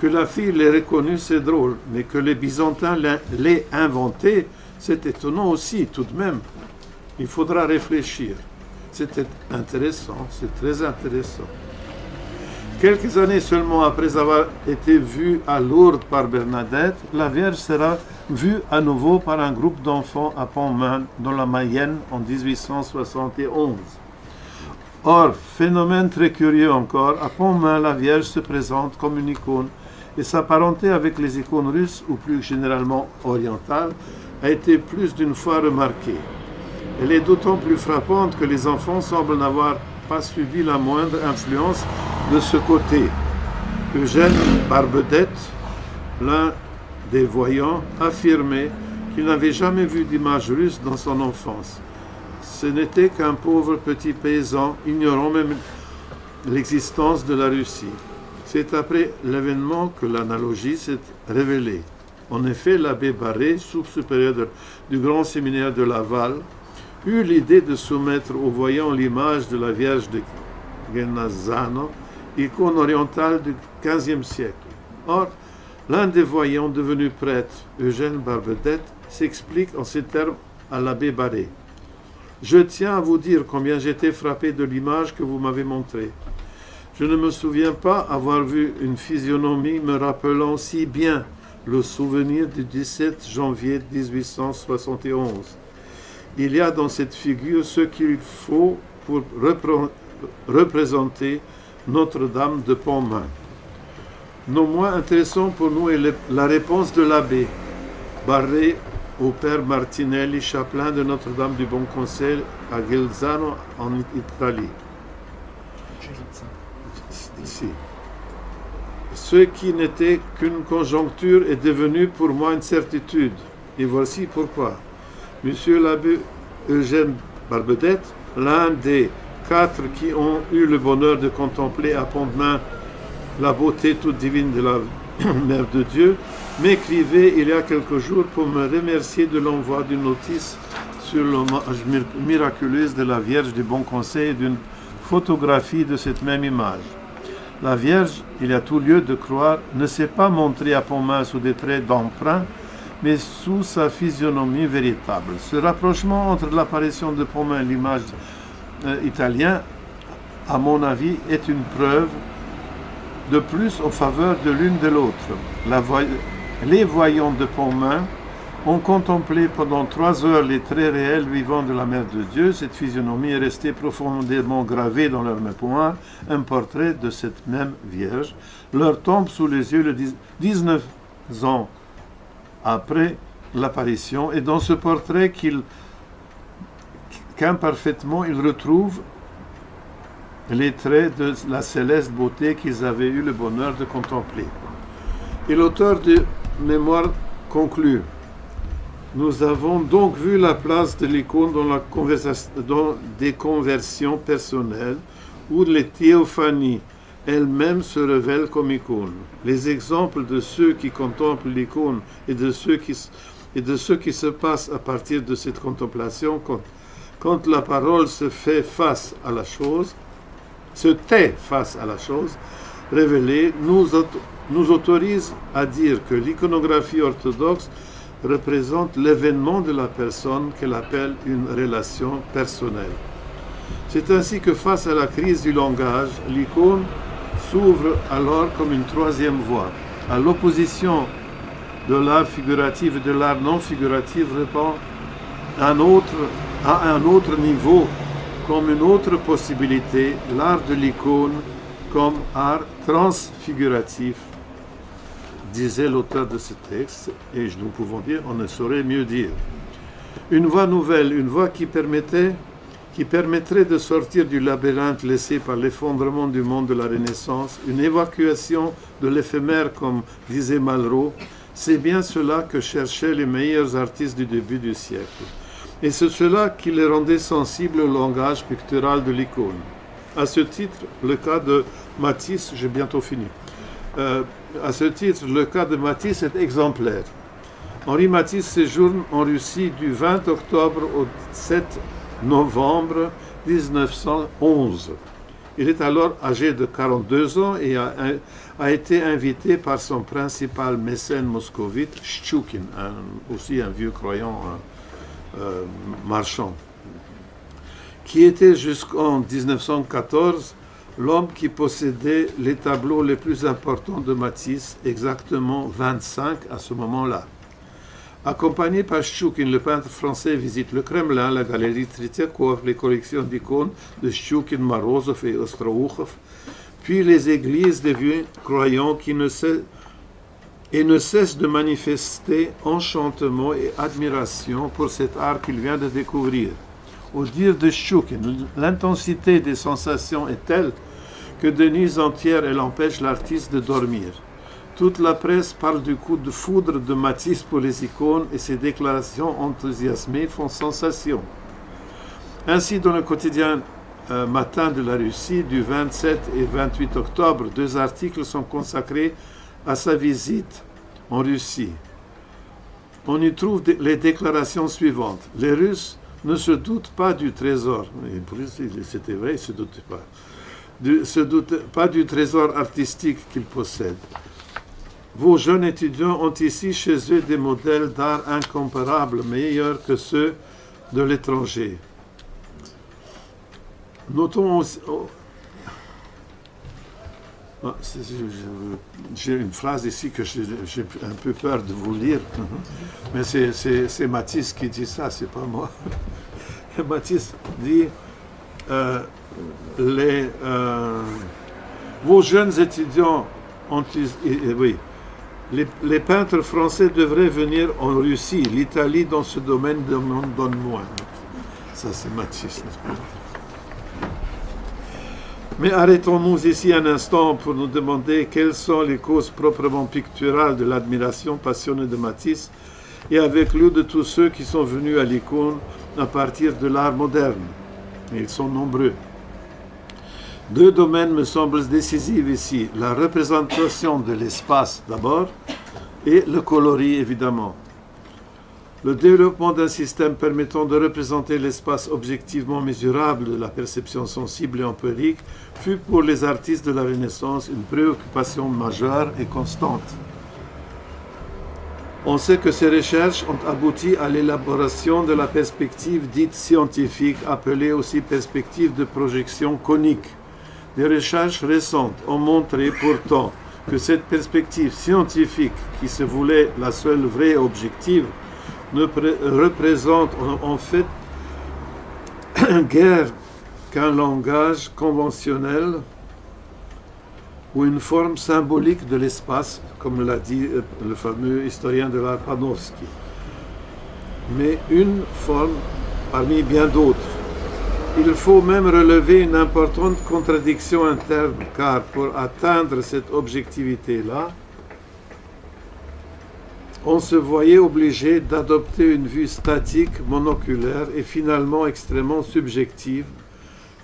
Que la fille l'ait reconnue, c'est drôle, mais que les Byzantins l'aient inventée, c'est étonnant aussi, tout de même. Il faudra réfléchir. C'était intéressant, c'est très intéressant. Quelques années seulement après avoir été vue à Lourdes par Bernadette, la Vierge sera vue à nouveau par un groupe d'enfants à Pontmain, dans la Mayenne, en 1871. Or, phénomène très curieux encore, à Pontmain, la Vierge se présente comme une icône et sa parenté avec les icônes russes, ou plus généralement orientales, a été plus d'une fois remarquée. Elle est d'autant plus frappante que les enfants semblent n'avoir pas subi la moindre influence de ce côté. Eugène Barbedette, l'un des voyants, affirmait qu'il n'avait jamais vu d'image russe dans son enfance. Ce n'était qu'un pauvre petit paysan, ignorant même l'existence de la Russie. C'est après l'événement que l'analogie s'est révélée. En effet, l'abbé Barré, sous-supérieur du grand séminaire de Laval, eut l'idée de soumettre aux voyants l'image de la Vierge de Genazzano, icône orientale du XVe siècle. Or, l'un des voyants devenu prêtre, Eugène Barbedette, s'explique en ces termes à l'abbé Barré. « Je tiens à vous dire combien j'étais frappé de l'image que vous m'avez montrée. Je ne me souviens pas avoir vu une physionomie me rappelant si bien le souvenir du 17 janvier 1871. Il y a dans cette figure ce qu'il faut pour représenter Notre-Dame de Pontmain. Non moins intéressant pour nous est la réponse de l'abbé Barré au père Martinelli, chapelain de Notre-Dame du Bon Conseil à Gelsano, en Italie. Ici. Ce qui n'était qu'une conjoncture est devenu pour moi une certitude. Et voici pourquoi. Monsieur l'abbé Eugène Barbedette, l'un des 4 qui ont eu le bonheur de contempler à Pontmain la beauté toute divine de la Mère de Dieu, m'écrivait il y a quelques jours pour me remercier de l'envoi d'une notice sur l'hommage miraculeuse de la Vierge du Bon Conseil et d'une photographie de cette même image. La Vierge, il y a tout lieu de croire, ne s'est pas montrée à Pontmain sous des traits d'emprunt, mais sous sa physionomie véritable. Ce rapprochement entre l'apparition de Pontmain et l'image italienne, à mon avis, est une preuve de plus en faveur de l'une de l'autre. Les voyants de Pontmain ont contemplé pendant 3 heures les traits réels vivants de la Mère de Dieu. Cette physionomie est restée profondément gravée dans leur mémoire, un portrait de cette même Vierge leur tombe sous les yeux le 19 ans après l'apparition, et dans ce portrait qu'imparfaitement ils retrouvent les traits de la céleste beauté qu'ils avaient eu le bonheur de contempler. Et l'auteur de Mémoire conclut. Nous avons donc vu la place de l'icône dans des conversions personnelles ou les théophanies, elle-même se révèle comme icône. Les exemples de ceux qui contemplent l'icône et de ce qui se passe à partir de cette contemplation, quand la parole se fait face à la chose, se tait face à la chose révélée, nous autorise à dire que l'iconographie orthodoxe représente l'événement de la personne qu'elle appelle une relation personnelle. C'est ainsi que face à la crise du langage, l'icône s'ouvre alors comme une troisième voie. À l'opposition de l'art figuratif et de l'art non figuratif répond à un autre niveau, comme une autre possibilité, l'art de l'icône comme art transfiguratif, disait l'auteur de ce texte, et nous pouvons dire, on ne saurait mieux dire. Une voie nouvelle, une voie qui permettrait de sortir du labyrinthe laissé par l'effondrement du monde de la Renaissance, une évacuation de l'éphémère, comme disait Malraux, c'est bien cela que cherchaient les meilleurs artistes du début du siècle. Et c'est cela qui les rendait sensibles au langage pictural de l'icône. À ce titre, le cas de Matisse, j'ai bientôt fini. À ce titre, le cas de Matisse est exemplaire. Henri Matisse séjourne en Russie du 20 octobre au 7 novembre 1911. Il est alors âgé de 42 ans et a été invité par son principal mécène moscovite, Chtchoukine, aussi un vieux croyant marchand, qui était jusqu'en 1914 l'homme qui possédait les tableaux les plus importants de Matisse, exactement 25 à ce moment-là. Accompagné par Chtchoukine, le peintre français visite le Kremlin, la galerie Tretiakov, les collections d'icônes de Chtchoukine, Morozov et Ostroukhov, puis les églises des vieux croyants qui ne cessent de manifester enchantement et admiration pour cet art qu'il vient de découvrir. Au dire de Chtchoukine, l'intensité des sensations est telle que de nuits entières elle empêche l'artiste de dormir. Toute la presse parle du coup de foudre de Matisse pour les icônes et ses déclarations enthousiasmées font sensation. Ainsi, dans le quotidien Matin de la Russie, du 27 et 28 octobre, 2 articles sont consacrés à sa visite en Russie. On y trouve les déclarations suivantes. Les Russes ne se doutent pas du trésor. C'était vrai, ils ne se doutaient pas. Se doutent pas du trésor artistique qu'ils possèdent. Vos jeunes étudiants ont ici chez eux des modèles d'art incomparables, meilleurs que ceux de l'étranger. Notons aussi... J'ai une phrase ici que j'ai un peu peur de vous lire, mais c'est Matisse qui dit ça, c'est pas moi. Matisse dit vos jeunes étudiants ont... oui, les peintres français devraient venir en Russie. L'Italie, dans ce domaine, donne moins. Ça, c'est Matisse. Mais arrêtons-nous ici un instant pour nous demander quelles sont les causes proprement picturales de l'admiration passionnée de Matisse et avec lui de tous ceux qui sont venus à l'icône à partir de l'art moderne. Et ils sont nombreux. 2 domaines me semblent décisifs ici, la représentation de l'espace d'abord et le coloris évidemment. Le développement d'un système permettant de représenter l'espace objectivement mesurable de la perception sensible et empirique fut pour les artistes de la Renaissance une préoccupation majeure et constante. On sait que ces recherches ont abouti à l'élaboration de la perspective dite scientifique, appelée aussi perspective de projection conique. Des recherches récentes ont montré pourtant que cette perspective scientifique, qui se voulait la seule vraie objective, ne représente en fait guère qu'un langage conventionnel ou une forme symbolique de l'espace, comme l'a dit le fameux historien de l'art Panofsky, mais une forme parmi bien d'autres. Il faut même relever une importante contradiction interne, car pour atteindre cette objectivité-là, on se voyait obligé d'adopter une vue statique, monoculaire et finalement extrêmement subjective,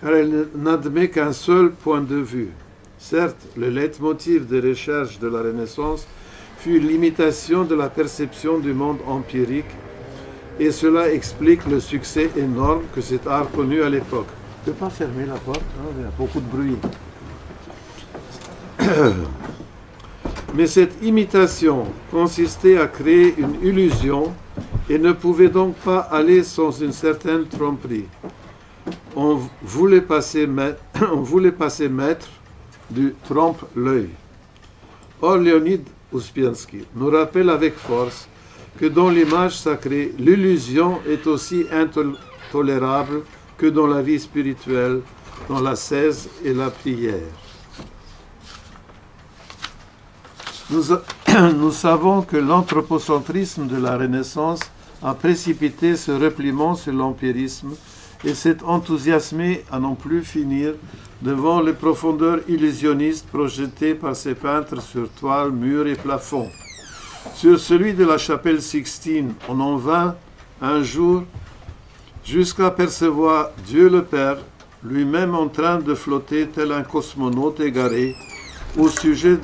car elle n'admet qu'un seul point de vue. Certes, le leitmotiv des recherches de la Renaissance fut l'imitation de la perception du monde empirique, et cela explique le succès énorme que cet art connut à l'époque. Je ne peux pas fermer la porte, hein, il y a beaucoup de bruit. Mais cette imitation consistait à créer une illusion et ne pouvait donc pas aller sans une certaine tromperie. On voulait passer maître du trompe-l'œil. Or, Léonide Ouspiansky nous rappelle avec force que dans l'image sacrée, l'illusion est aussi intolérable que dans la vie spirituelle, dans l'ascèse et la prière. Nous savons que l'anthropocentrisme de la Renaissance a précipité ce repliement sur l'empirisme et s'est enthousiasmé à n'en plus finir devant les profondeurs illusionnistes projetées par ces peintres sur toile, murs et plafonds. Sur celui de la chapelle Sixtine, on en vint un jour jusqu'à percevoir Dieu le Père, lui-même en train de flotter tel un cosmonaute égaré, au-dessus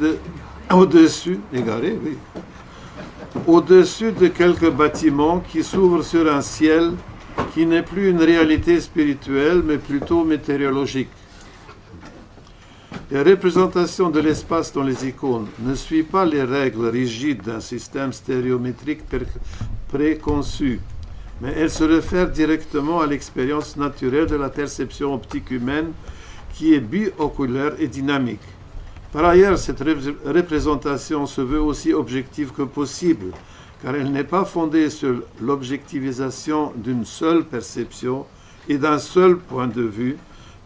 de quelques bâtiments qui s'ouvrent sur un ciel qui n'est plus une réalité spirituelle, mais plutôt météorologique. La représentation de l'espace dans les icônes ne suit pas les règles rigides d'un système stéréométrique préconçu, mais elle se réfère directement à l'expérience naturelle de la perception optique humaine qui est bioculaire et dynamique. Par ailleurs, cette représentation se veut aussi objective que possible, car elle n'est pas fondée sur l'objectivisation d'une seule perception et d'un seul point de vue,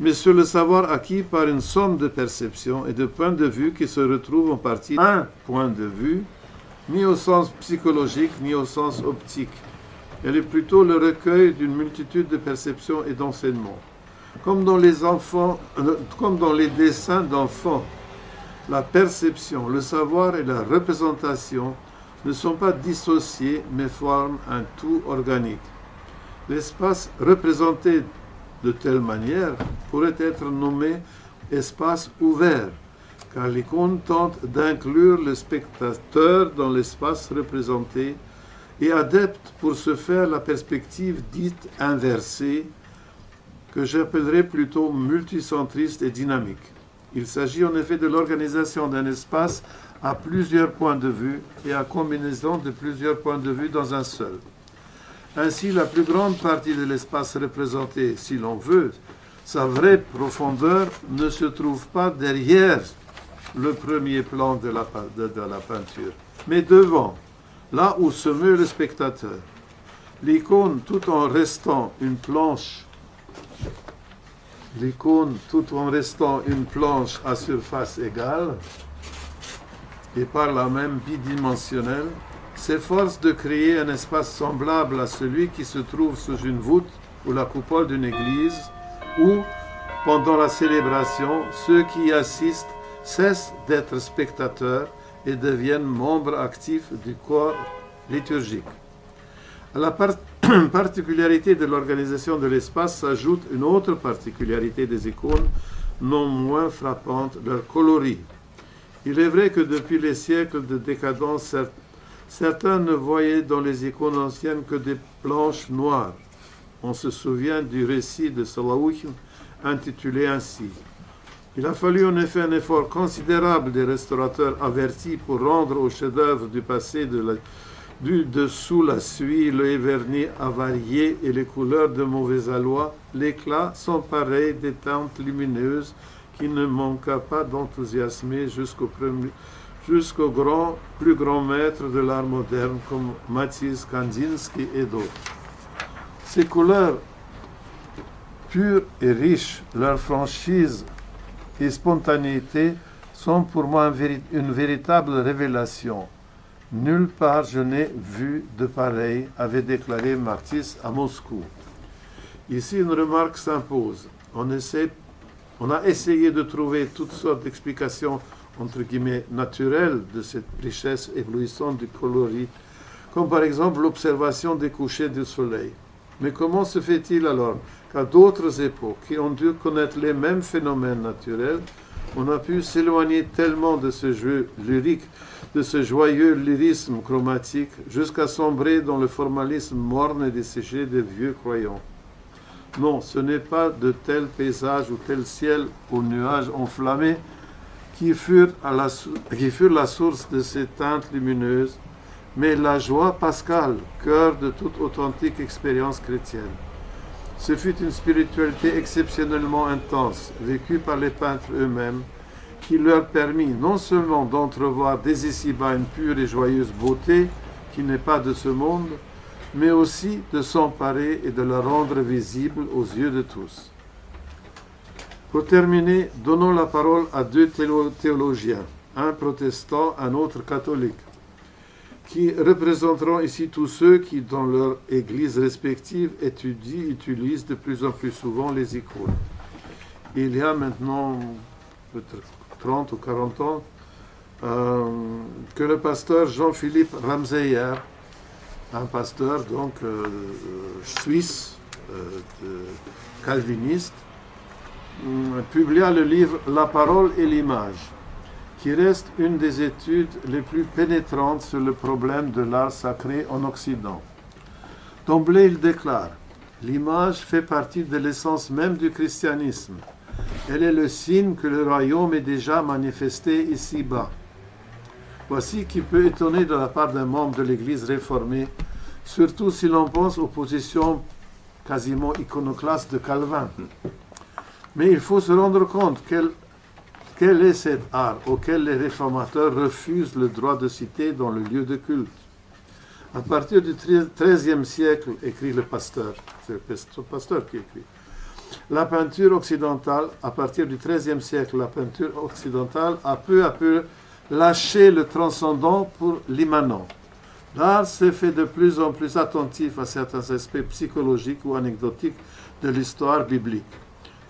mais sur le savoir acquis par une somme de perceptions et de points de vue qui se retrouvent en partie un point de vue, ni au sens psychologique, ni au sens optique. Elle est plutôt le recueil d'une multitude de perceptions et d'enseignements. Comme dans les dessins d'enfants, la perception, le savoir et la représentation ne sont pas dissociés, mais forment un tout organique. L'espace représenté de telle manière pourrait être nommé espace ouvert, car l'icône tente d'inclure le spectateur dans l'espace représenté et adepte pour ce faire la perspective dite inversée, que j'appellerais plutôt multicentriste et dynamique. Il s'agit en effet de l'organisation d'un espace à plusieurs points de vue et à combinaison de plusieurs points de vue dans un seul. Ainsi, la plus grande partie de l'espace représenté, si l'on veut, sa vraie profondeur ne se trouve pas derrière le premier plan de la peinture, mais devant, là où se meut le spectateur. L'icône, tout en restant une planche à surface égale et par là même bidimensionnelle, s'efforce de créer un espace semblable à celui qui se trouve sous une voûte ou la coupole d'une église, où, pendant la célébration, ceux qui y assistent cessent d'être spectateurs et deviennent membres actifs du corps liturgique. À la particularité de l'organisation de l'espace s'ajoute une autre particularité des icônes, non moins frappante, leur coloris. Il est vrai que depuis les siècles de décadence, certains ne voyaient dans les icônes anciennes que des planches noires. On se souvient du récit de Salaouchin intitulé ainsi. Il a fallu en effet un effort considérable des restaurateurs avertis pour rendre au chef-d'œuvre du passé du dessous la suie, le vernis avarié et les couleurs de mauvais aloi, l'éclat sont pareils des teintes lumineuses qui ne manqua pas d'enthousiasmer jusqu'au plus grand maître de l'art moderne comme Matisse, Kandinsky et d'autres. Ces couleurs pures et riches, leur franchise et spontanéité sont pour moi une véritable révélation. Nulle part je n'ai vu de pareil, avait déclaré Matisse à Moscou. Ici, une remarque s'impose. On a essayé de trouver toutes sortes d'explications entre guillemets naturelles de cette richesse éblouissante du coloris, comme par exemple l'observation des couchers du soleil. Mais comment se fait-il alors qu'à d'autres époques, qui ont dû connaître les mêmes phénomènes naturels, On a pu s'éloigner tellement de ce jeu lyrique, de ce joyeux lyrisme chromatique, jusqu'à sombrer dans le formalisme morne et desséché des vieux croyants. Non, ce n'est pas de tels paysages ou tel ciel aux nuages enflammés qui furent la source de ces teintes lumineuses, mais la joie pascale, cœur de toute authentique expérience chrétienne. Ce fut une spiritualité exceptionnellement intense, vécue par les peintres eux-mêmes, qui leur permit non seulement d'entrevoir dès ici-bas une pure et joyeuse beauté qui n'est pas de ce monde, mais aussi de s'emparer et de la rendre visible aux yeux de tous. Pour terminer, donnons la parole à deux théologiens, un protestant, un autre catholique, qui représenteront ici tous ceux qui, dans leur église respective, utilisent de plus en plus souvent les icônes. Il y a maintenant peut-être 30 ou 40 ans que le pasteur Jean-Philippe Ramseyer, un pasteur donc suisse, calviniste, publia le livre La parole et l'image, qui reste une des études les plus pénétrantes sur le problème de l'art sacré en Occident. D'emblée, il déclare « L'image fait partie de l'essence même du christianisme. Elle est le signe que le royaume est déjà manifesté ici-bas. » Voici qui peut étonner de la part d'un membre de l'Église réformée, surtout si l'on pense aux positions quasiment iconoclastes de Calvin. Mais il faut se rendre compte quel est cet art auquel les réformateurs refusent le droit de citer dans le lieu de culte. À partir du XIIIe siècle, écrit le pasteur, c'est le pasteur qui écrit, la peinture occidentale, à partir du XIIIe siècle, la peinture occidentale a peu à peu lâché le transcendant pour l'immanent. L'art s'est fait de plus en plus attentif à certains aspects psychologiques ou anecdotiques de l'histoire biblique.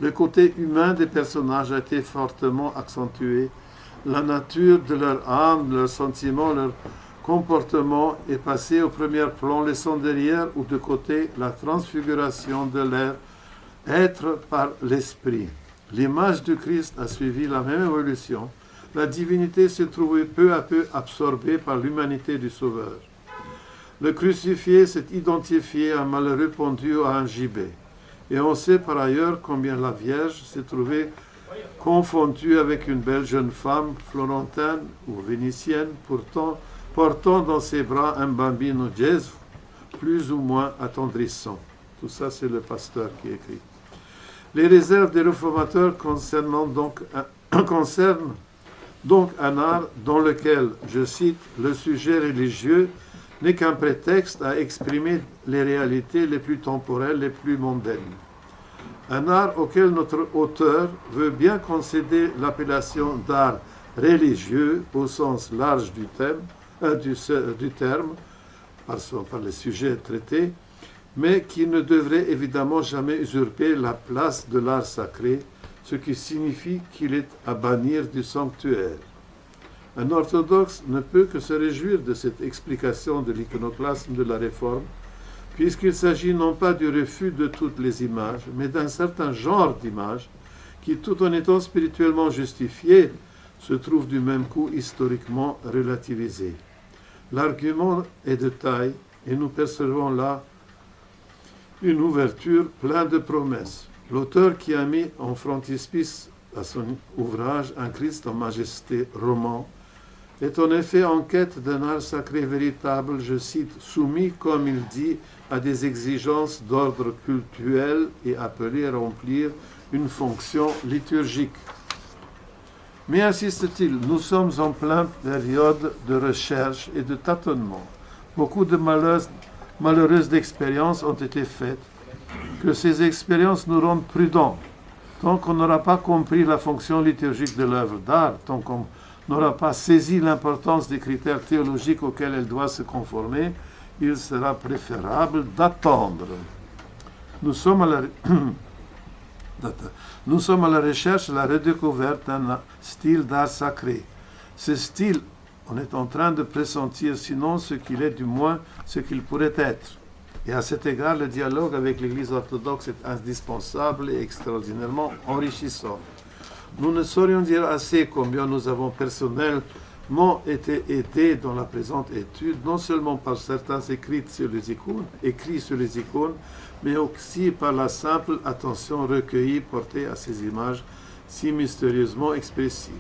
Le côté humain des personnages a été fortement accentué. La nature de leur âme, leurs sentiments, leur comportement est passée au premier plan, laissant derrière ou de côté la transfiguration de l'être par l'esprit. L'image du Christ a suivi la même évolution. La divinité s'est trouvée peu à peu absorbée par l'humanité du Sauveur. Le crucifié s'est identifié à un malheureux pendu à un gibet. Et on sait par ailleurs combien la Vierge s'est trouvée confondue avec une belle jeune femme florentine ou vénitienne, portant dans ses bras un bambino Gesù, plus ou moins attendrissant. Tout ça, c'est le pasteur qui écrit. Les réserves des réformateurs concernent donc un art dans lequel, je cite, le sujet religieux n'est qu'un prétexte à exprimer les réalités les plus temporelles, les plus mondaines. Un art auquel notre auteur veut bien concéder l'appellation d'art religieux au sens large du terme par les sujets traités, mais qui ne devrait évidemment jamais usurper la place de l'art sacré, ce qui signifie qu'il est à bannir du sanctuaire. Un orthodoxe ne peut que se réjouir de cette explication de l'iconoclasme de la Réforme, puisqu'il s'agit non pas du refus de toutes les images, mais d'un certain genre d'images qui, tout en étant spirituellement justifiées, se trouve du même coup historiquement relativisées. L'argument est de taille, et nous percevons là une ouverture pleine de promesses. L'auteur qui a mis en frontispice à son ouvrage un Christ en majesté roman est en effet en quête d'un art sacré véritable, je cite, soumis, comme il dit, à des exigences d'ordre cultuel et appelé à remplir une fonction liturgique. Mais insiste-t-il, nous sommes en pleine période de recherche et de tâtonnement. Beaucoup de malheureuses expériences ont été faites. Que ces expériences nous rendent prudents. Tant qu'on n'aura pas compris la fonction liturgique de l'œuvre d'art, tant qu'on n'aura pas saisi l'importance des critères théologiques auxquels elle doit se conformer, il sera préférable d'attendre. Nous sommes à la recherche et la redécouverte d'un style d'art sacré. Ce style, on est en train de pressentir, sinon ce qu'il est, du moins ce qu'il pourrait être. Et à cet égard, le dialogue avec l'Église orthodoxe est indispensable et extraordinairement enrichissant. Nous ne saurions dire assez combien nous avons personnellement été aidés dans la présente étude, non seulement par certains écrits sur les icônes, mais aussi par la simple attention recueillie portée à ces images si mystérieusement expressives.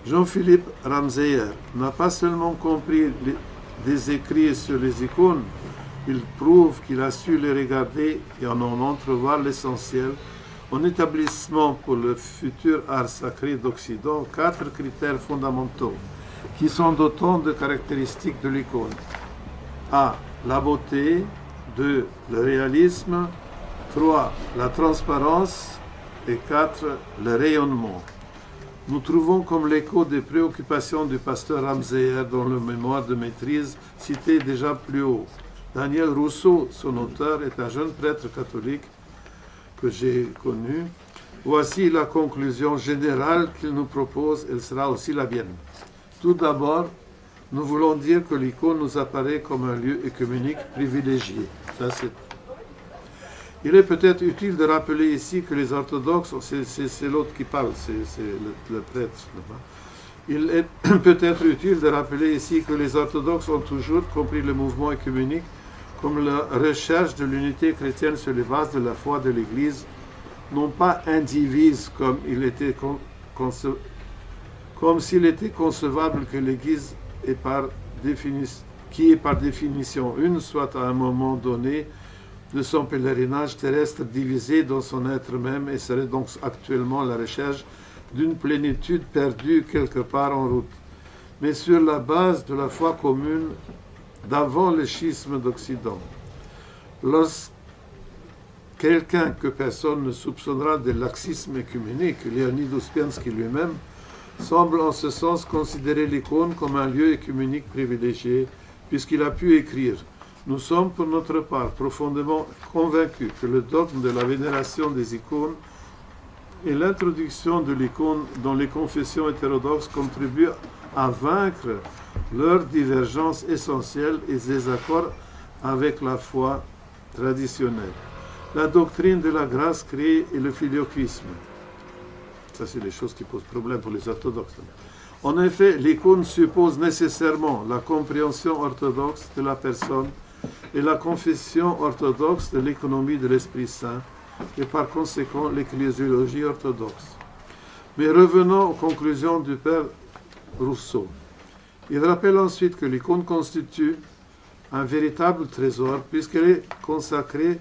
Jean-Philippe Ramseyer n'a pas seulement compris des écrits sur les icônes, il prouve qu'il a su les regarder et en entrevoir l'essentiel en établissement pour le futur art sacré d'Occident 4 critères fondamentaux qui sont d'autant de caractéristiques de l'icône. A. La beauté. 2. Le réalisme. 3. La transparence. Et 4. Le rayonnement. Nous trouvons comme l'écho des préoccupations du pasteur Ramseyer dans le mémoire de maîtrise cité déjà plus haut. Daniel Rousseau, son auteur, est un jeune prêtre catholique que j'ai connu. Voici la conclusion générale qu'il nous propose, elle sera aussi la mienne. Tout d'abord, nous voulons dire que l'icône nous apparaît comme un lieu œcuménique privilégié. Il est peut-être utile de rappeler ici que les orthodoxes, c'est l'autre qui parle, c'est le prêtre. Il est peut-être utile de rappeler ici que les orthodoxes ont toujours compris le mouvement œcuménique comme la recherche de l'unité chrétienne sur les bases de la foi de l'Église, non pas indivise comme s'il était concevable que l'Église qui est par définition une, soit à un moment donné de son pèlerinage terrestre divisée dans son être même et serait donc actuellement la recherche d'une plénitude perdue quelque part en route, mais sur la base de la foi commune d'avant le schisme d'Occident. Lorsque quelqu'un que personne ne soupçonnera de laxisme œcuménique, Leonid Ouspiansky lui-même, semble en ce sens considérer l'icône comme un lieu œcuménique privilégié, puisqu'il a pu écrire « Nous sommes pour notre part profondément convaincus que le dogme de la vénération des icônes et l'introduction de l'icône dans les confessions hétérodoxes contribuent à vaincre leurs divergences essentielles et désaccords avec la foi traditionnelle. La doctrine de la grâce créée et le filioquisme. » Ça, c'est les choses qui posent problème pour les orthodoxes. En effet, l'icône suppose nécessairement la compréhension orthodoxe de la personne et la confession orthodoxe de l'économie de l'Esprit Saint, et par conséquent l'ecclésiologie orthodoxe. Mais revenons aux conclusions du père Rousseau. Il rappelle ensuite que l'icône constitue un véritable trésor puisqu'elle est consacrée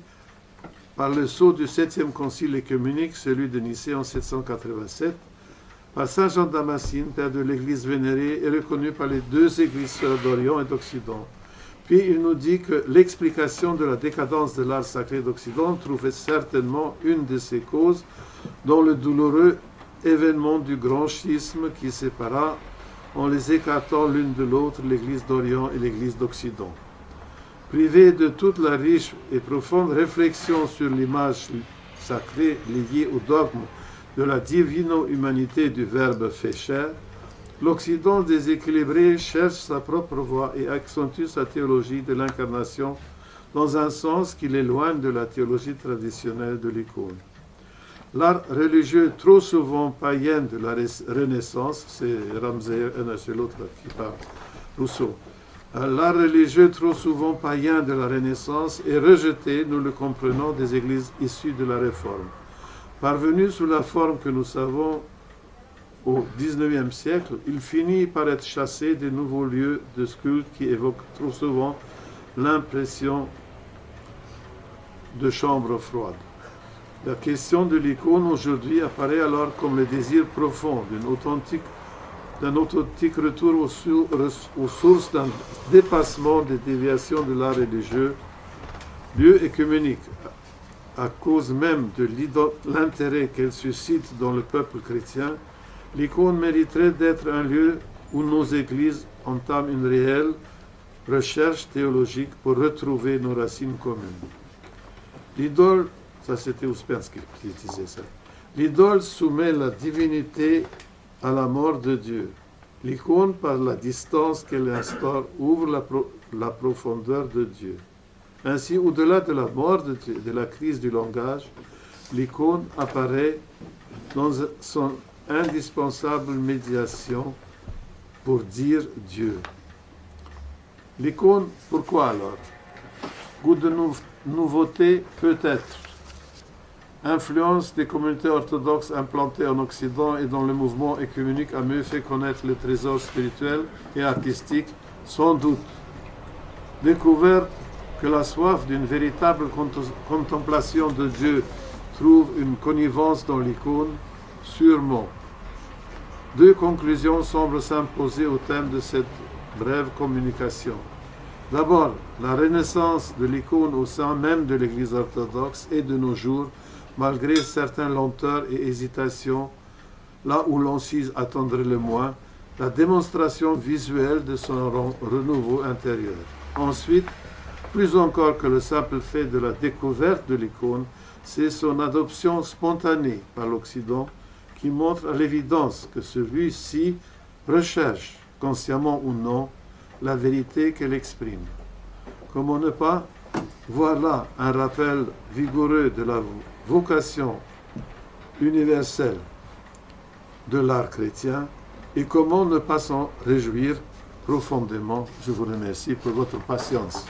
par le sceau du 7e concile œcuménique, celui de Nicée en 787, par saint Jean Damascène, père de l'Église vénérée et reconnu par les deux églises sœurs d'Orient et d'Occident. Puis il nous dit que l'explication de la décadence de l'art sacré d'Occident trouvait certainement une de ses causes dans le douloureux événement du grand schisme qui sépara, en les écartant l'une de l'autre, l'Église d'Orient et l'Église d'Occident. Privé de toute la riche et profonde réflexion sur l'image sacrée liée au dogme de la divino-humanité du Verbe fait chair, l'Occident déséquilibré cherche sa propre voie et accentue sa théologie de l'incarnation dans un sens qui l'éloigne de la théologie traditionnelle de l'icône. L'art religieux trop souvent païen de la Renaissance, c'est Ramseyer, c'est l'autre qui parle, Rousseau. L'art religieux trop souvent païen de la Renaissance est rejeté, nous le comprenons, des églises issues de la Réforme. Parvenu sous la forme que nous savons au XIXe siècle, il finit par être chassé des nouveaux lieux de culte qui évoquent trop souvent l'impression de chambre froide. La question de l'icône aujourd'hui apparaît alors comme le désir profond d'un authentique retour aux sources d'un dépassement des déviations de l'art religieux, lieu œcuménique, à cause même de l'intérêt qu'elle suscite dans le peuple chrétien. L'icône mériterait d'être un lieu où nos églises entament une réelle recherche théologique pour retrouver nos racines communes. L'idole, ça c'était Ouspiansky qui disait ça, l'idole soumet la divinité à la mort de Dieu. L'icône, par la distance qu'elle instaure, ouvre la profondeur de Dieu. Ainsi, au-delà de la mort de Dieu, de la crise du langage, l'icône apparaît dans son indispensable médiation pour dire Dieu. L'icône, pourquoi alors? Goût de nouveauté, peut-être. Influence des communautés orthodoxes implantées en Occident et dont le mouvement œcuménique a mieux fait connaître le trésor spirituel et artistique, sans doute. Découverte que la soif d'une véritable contemplation de Dieu trouve une connivence dans l'icône, sûrement. Deux conclusions semblent s'imposer au thème de cette brève communication. D'abord, la renaissance de l'icône au sein même de l'Église orthodoxe et de nos jours, malgré certaines lenteurs et hésitations, là où l'on s'y attendrait le moins, la démonstration visuelle de son renouveau intérieur. Ensuite, plus encore que le simple fait de la découverte de l'icône, c'est son adoption spontanée par l'Occident qui montre à l'évidence que celui-ci recherche, consciemment ou non, la vérité qu'elle exprime. Comment ne pas voir là un rappel vigoureux de la vocation universelle de l'art chrétien et comment ne pas s'en réjouir profondément. Je vous remercie pour votre patience.